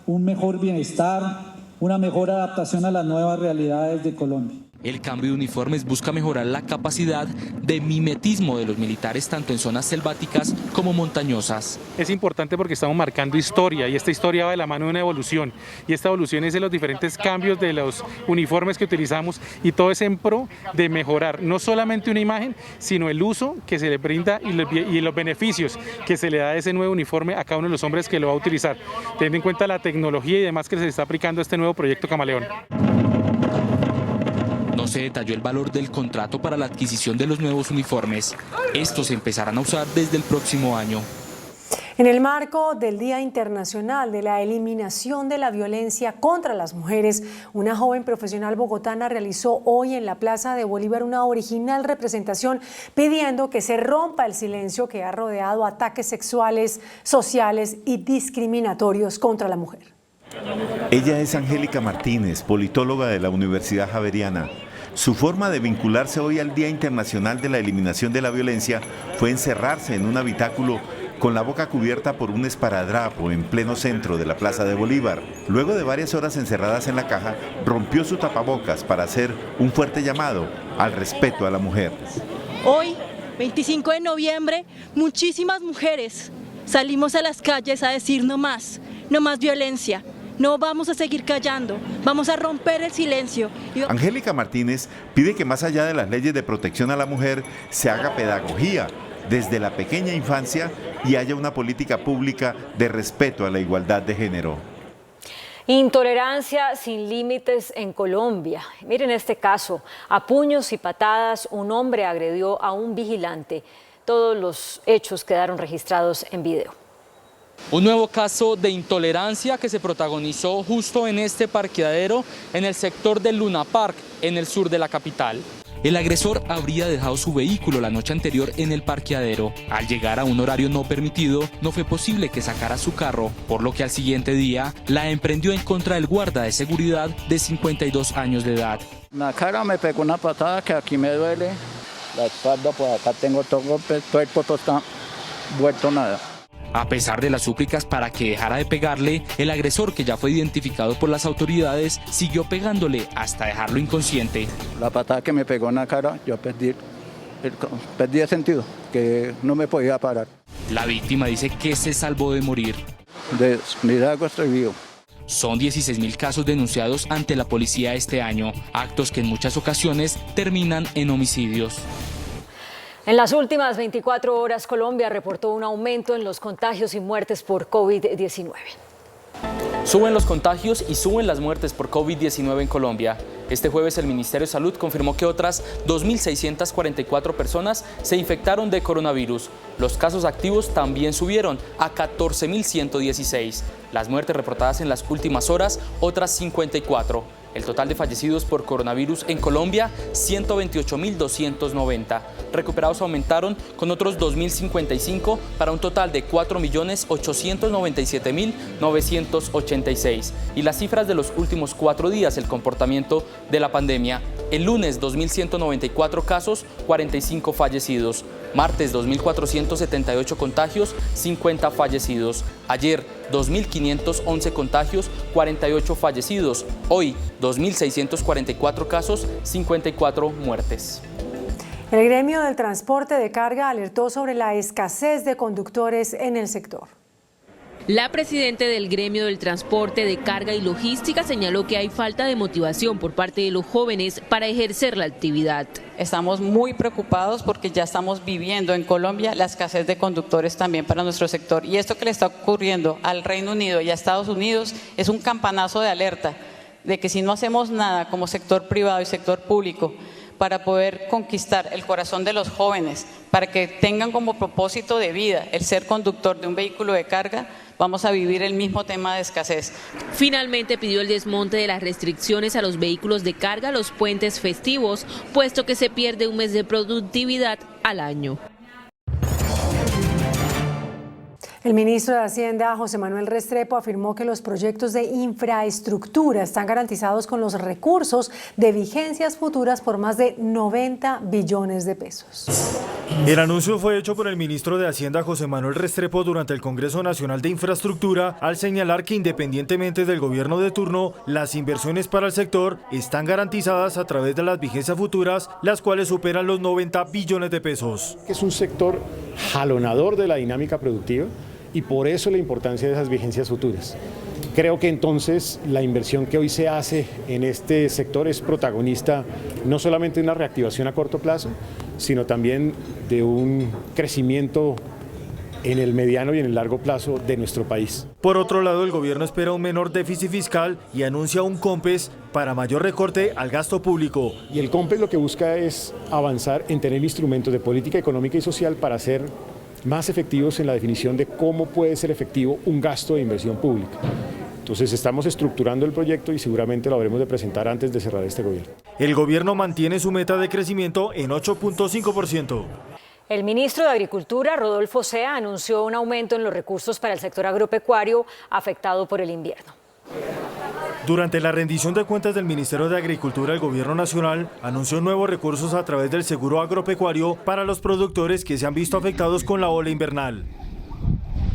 un mejor bienestar, una mejor adaptación a las nuevas realidades de Colombia. El cambio de uniformes busca mejorar la capacidad de mimetismo de los militares tanto en zonas selváticas como montañosas. Es importante porque estamos marcando historia y esta historia va de la mano de una evolución y esta evolución es de los diferentes cambios de los uniformes que utilizamos y todo es en pro de mejorar no solamente una imagen sino el uso que se le brinda y los beneficios que se le da a ese nuevo uniforme a cada uno de los hombres que lo va a utilizar, teniendo en cuenta la tecnología y demás que se está aplicando a este nuevo proyecto Camaleón. No se detalló el valor del contrato para la adquisición de los nuevos uniformes. Estos se empezarán a usar desde el próximo año. En el marco del Día Internacional de la Eliminación de la Violencia contra las Mujeres, una joven profesional bogotana realizó hoy en la Plaza de Bolívar una original representación pidiendo que se rompa el silencio que ha rodeado ataques sexuales, sociales y discriminatorios contra la mujer. Ella es Angélica Martínez, politóloga de la Universidad Javeriana. Su forma de vincularse hoy al Día Internacional de la Eliminación de la Violencia fue encerrarse en un habitáculo con la boca cubierta por un esparadrapo en pleno centro de la Plaza de Bolívar. Luego de varias horas encerradas en la caja, rompió su tapabocas para hacer un fuerte llamado al respeto a la mujer. Hoy, 25 de noviembre, muchísimas mujeres salimos a las calles a decir no más violencia. No vamos a seguir callando, vamos a romper el silencio. Angélica Martínez pide que más allá de las leyes de protección a la mujer se haga pedagogía desde la pequeña infancia y haya una política pública de respeto a la igualdad de género. Intolerancia sin límites en Colombia. Miren este caso, a puños y patadas un hombre agredió a un vigilante. Todos los hechos quedaron registrados en video. Un nuevo caso de intolerancia que se protagonizó justo en este parqueadero en el sector del Luna Park, en el sur de la capital. El agresor habría dejado su vehículo la noche anterior en el parqueadero. Al llegar a un horario no permitido, no fue posible que sacara su carro, por lo que al siguiente día la emprendió en contra del guarda de seguridad de 52 años de edad. La cara me pegó una patada que aquí me duele, la espalda, pues acá tengo todo golpe, todo el poto está vuelto nada. A pesar de las súplicas para que dejara de pegarle, el agresor, que ya fue identificado por las autoridades, siguió pegándole hasta dejarlo inconsciente. La patada que me pegó en la cara, yo perdí el sentido, que no me podía parar. La víctima dice que se salvó de morir. De milagro estoy vivo. Son 16.000 casos denunciados ante la policía este año, actos que en muchas ocasiones terminan en homicidios. En las últimas 24 horas, Colombia reportó un aumento en los contagios y muertes por COVID-19. Suben los contagios y suben las muertes por COVID-19 en Colombia. Este jueves el Ministerio de Salud confirmó que otras 2.644 personas se infectaron de coronavirus. Los casos activos también subieron a 14.116. Las muertes reportadas en las últimas horas, otras 54. El total de fallecidos por coronavirus en Colombia, 128.290. Recuperados aumentaron con otros 2.055 para un total de 4.897.986. Y las cifras de los últimos 4 días, el comportamiento de la pandemia. El lunes 2.194 casos, 45 fallecidos. Martes 2.478 contagios, 50 fallecidos. Ayer 2.511 contagios, 48 fallecidos. Hoy 2.644 casos, 54 muertes. El gremio del transporte de carga alertó sobre la escasez de conductores en el sector. La presidenta del gremio del transporte de carga y logística señaló que hay falta de motivación por parte de los jóvenes para ejercer la actividad. Estamos muy preocupados porque ya estamos viviendo en Colombia la escasez de conductores también para nuestro sector. Y esto que le está ocurriendo al Reino Unido y a Estados Unidos es un campanazo de alerta de que si no hacemos nada como sector privado y sector público para poder conquistar el corazón de los jóvenes, para que tengan como propósito de vida el ser conductor de un vehículo de carga, vamos a vivir el mismo tema de escasez. Finalmente pidió el desmonte de las restricciones a los vehículos de carga a los puentes festivos, puesto que se pierde un mes de productividad al año. El ministro de Hacienda, José Manuel Restrepo, afirmó que los proyectos de infraestructura están garantizados con los recursos de vigencias futuras por más de 90 billones de pesos. El anuncio fue hecho por el ministro de Hacienda, José Manuel Restrepo, durante el Congreso Nacional de Infraestructura, al señalar que independientemente del gobierno de turno, las inversiones para el sector están garantizadas a través de las vigencias futuras, las cuales superan los 90 billones de pesos. Es un sector jalonador de la dinámica productiva y por eso la importancia de esas vigencias futuras. Creo que entonces la inversión que hoy se hace en este sector es protagonista no solamente de una reactivación a corto plazo, sino también de un crecimiento en el mediano y en el largo plazo de nuestro país. Por otro lado, el gobierno espera un menor déficit fiscal y anuncia un COMPES para mayor recorte al gasto público. Y el COMPES lo que busca es avanzar en tener instrumentos de política económica y social para ser más efectivos en la definición de cómo puede ser efectivo un gasto de inversión pública. Entonces estamos estructurando el proyecto y seguramente lo habremos de presentar antes de cerrar este gobierno. El gobierno mantiene su meta de crecimiento en 8.5%. El ministro de Agricultura, Rodolfo Sea, anunció un aumento en los recursos para el sector agropecuario afectado por el invierno. Durante la rendición de cuentas del Ministerio de Agricultura, el Gobierno Nacional anunció nuevos recursos a través del seguro agropecuario para los productores que se han visto afectados con la ola invernal.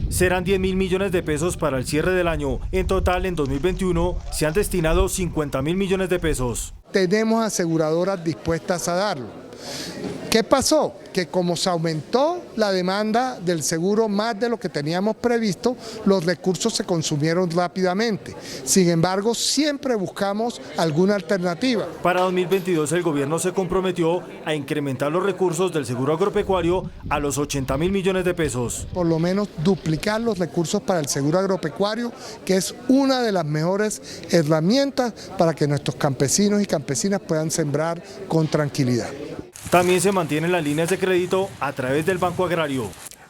Serán 10.000 millones de pesos para el cierre del año. En total, en 2021, se han destinado 50.000 millones de pesos. Tenemos aseguradoras dispuestas a darlo. ¿Qué pasó? Que como se aumentó la demanda del seguro más de lo que teníamos previsto, los recursos se consumieron rápidamente. Sin embargo, siempre buscamos alguna alternativa. Para 2022, el gobierno se comprometió a incrementar los recursos del seguro agropecuario a los 80.000 millones de pesos. Por lo menos duplicar los recursos para el seguro agropecuario, que es una de las mejores herramientas para que nuestros campesinos y campesinas puedan sembrar con tranquilidad. También se mantienen las líneas de crédito a través del Banco Agrario.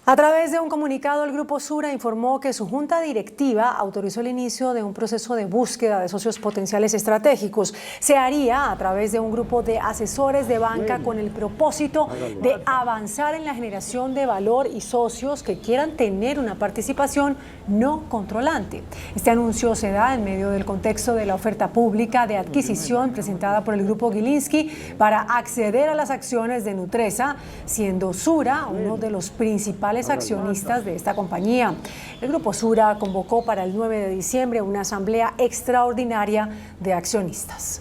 A través de un comunicado, el Grupo Sura informó que su junta directiva autorizó el inicio de un proceso de búsqueda de socios potenciales estratégicos. Se haría a través de un grupo de asesores de banca con el propósito de avanzar en la generación de valor y socios que quieran tener una participación no controlante. Este anuncio se da en medio del contexto de la oferta pública de adquisición presentada por el Grupo Gilinski para acceder a las acciones de Nutresa, siendo Sura uno de los principales accionistas de esta compañía. El Grupo Sura convocó para el 9 de diciembre una asamblea extraordinaria de accionistas.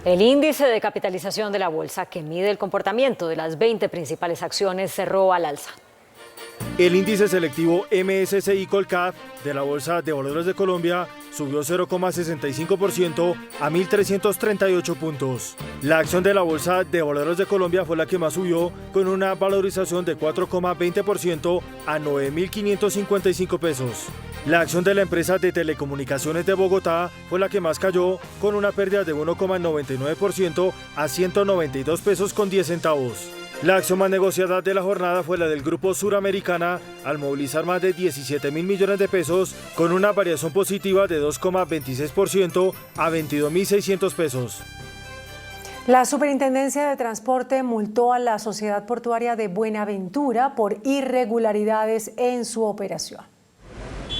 El índice de capitalización de la bolsa, que mide el comportamiento de las 20 principales acciones, cerró al alza. El índice selectivo MSCI Colcap de la Bolsa de Valores de Colombia subió 0,65% a 1.338 puntos. La acción de la Bolsa de Valores de Colombia fue la que más subió, con una valorización de 4,20% a 9.555 pesos. La acción de la empresa de telecomunicaciones de Bogotá fue la que más cayó, con una pérdida de 1,99% a 192 pesos con 10 centavos. La acción más negociada de la jornada fue la del Grupo Suramericana, al movilizar más de 17.000 millones de pesos, con una variación positiva de 2,26% a 22.600 pesos. La Superintendencia de Transporte multó a la Sociedad Portuaria de Buenaventura por irregularidades en su operación.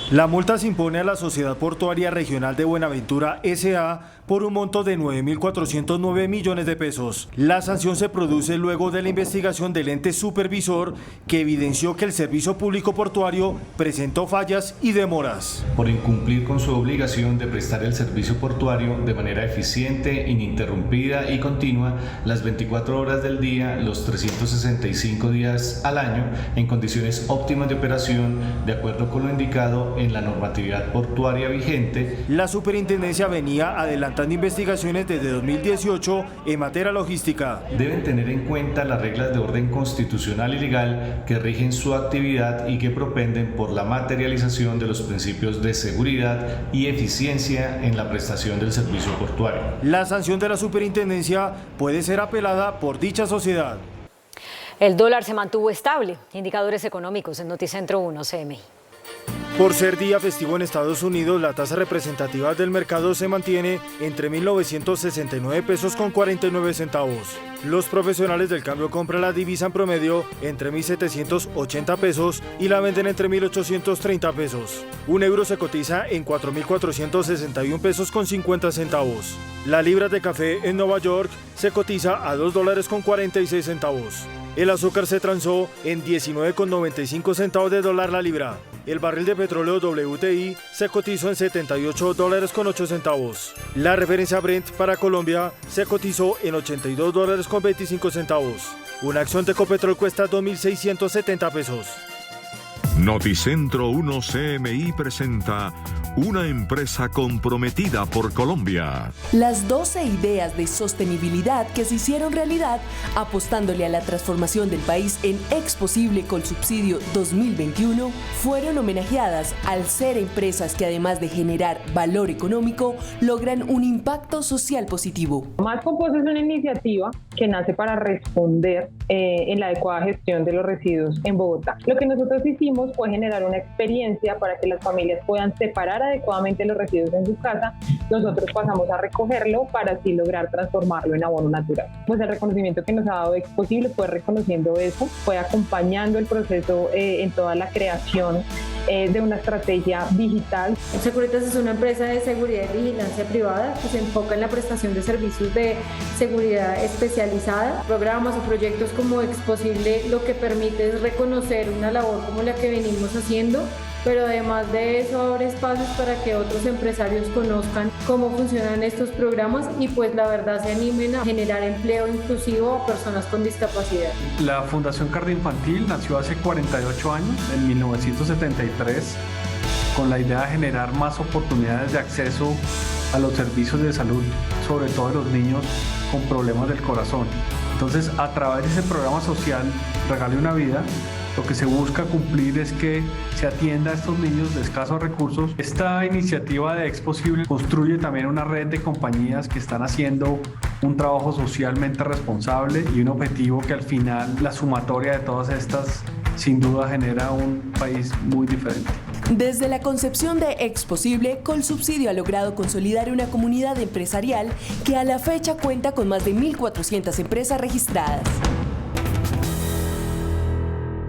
La multa se impone a la Sociedad Portuaria Regional de Buenaventura S.A. por un monto de 9.409 millones de pesos. La sanción se produce luego de la investigación del ente supervisor que evidenció que el servicio público portuario presentó fallas y demoras. Por incumplir con su obligación de prestar el servicio portuario de manera eficiente, ininterrumpida y continua las 24 horas del día, los 365 días al año, en condiciones óptimas de operación, de acuerdo con lo indicado en la normatividad portuaria vigente. La superintendencia venía adelantando investigaciones desde 2018 en materia logística. Deben tener en cuenta las reglas de orden constitucional y legal que rigen su actividad y que propenden por la materialización de los principios de seguridad y eficiencia en la prestación del servicio portuario. La sanción de la superintendencia puede ser apelada por dicha sociedad. El dólar se mantuvo estable. Indicadores económicos en Noticentro 1 CMI. Por ser día festivo en Estados Unidos, la tasa representativa del mercado se mantiene entre 1.969 pesos con 49 centavos. Los profesionales del cambio compran la divisa en promedio entre 1.780 pesos y la venden entre 1.830 pesos. Un euro se cotiza en 4.461 pesos con 50 centavos. La libra de café en Nueva York se cotiza a $2 con 46 centavos. El azúcar se transó en 19,95 centavos de dólar la libra. El barril de petróleo WTI se cotizó en $78 con 8 centavos. La referencia Brent para Colombia se cotizó en $82 con 25 centavos. Una acción de Ecopetrol cuesta 2.670 pesos. Noticentro 1 CMI presenta una empresa comprometida por Colombia. Las 12 ideas de sostenibilidad que se hicieron realidad apostándole a la transformación del país en Exposible Colsubsidio 2021 fueron homenajeadas al ser empresas que además de generar valor económico logran un impacto social positivo. Más Compost es una iniciativa que nace para responder en la adecuada gestión de los residuos en Bogotá. Lo que nosotros hicimos fue generar una experiencia para que las familias puedan separar adecuadamente los residuos en su casa. Nosotros pasamos a recogerlo para así lograr transformarlo en abono natural. Pues el reconocimiento que nos ha dado Exposible fue reconociendo eso, fue acompañando el proceso en toda la creación de una estrategia digital. Securitas es una empresa de seguridad y vigilancia privada que se enfoca en la prestación de servicios de seguridad especializada. Programas o proyectos como Exposible lo que permite es reconocer una labor como la que venimos haciendo, pero además de eso abre espacios para que otros empresarios conozcan cómo funcionan estos programas y pues la verdad se animen a generar empleo inclusivo a personas con discapacidad. La Fundación Cardioinfantil nació hace 48 años, en 1973, con la idea de generar más oportunidades de acceso a los servicios de salud, sobre todo de los niños con problemas del corazón. Entonces, a través de ese programa social, Regale una Vida, lo que se busca cumplir es que se atienda a estos niños de escasos recursos. Esta iniciativa de Exposible construye también una red de compañías que están haciendo un trabajo socialmente responsable y un objetivo que al final la sumatoria de todas estas sin duda genera un país muy diferente. Desde la concepción de Exposible, Colsubsidio ha logrado consolidar una comunidad empresarial que a la fecha cuenta con más de 1.400 empresas registradas.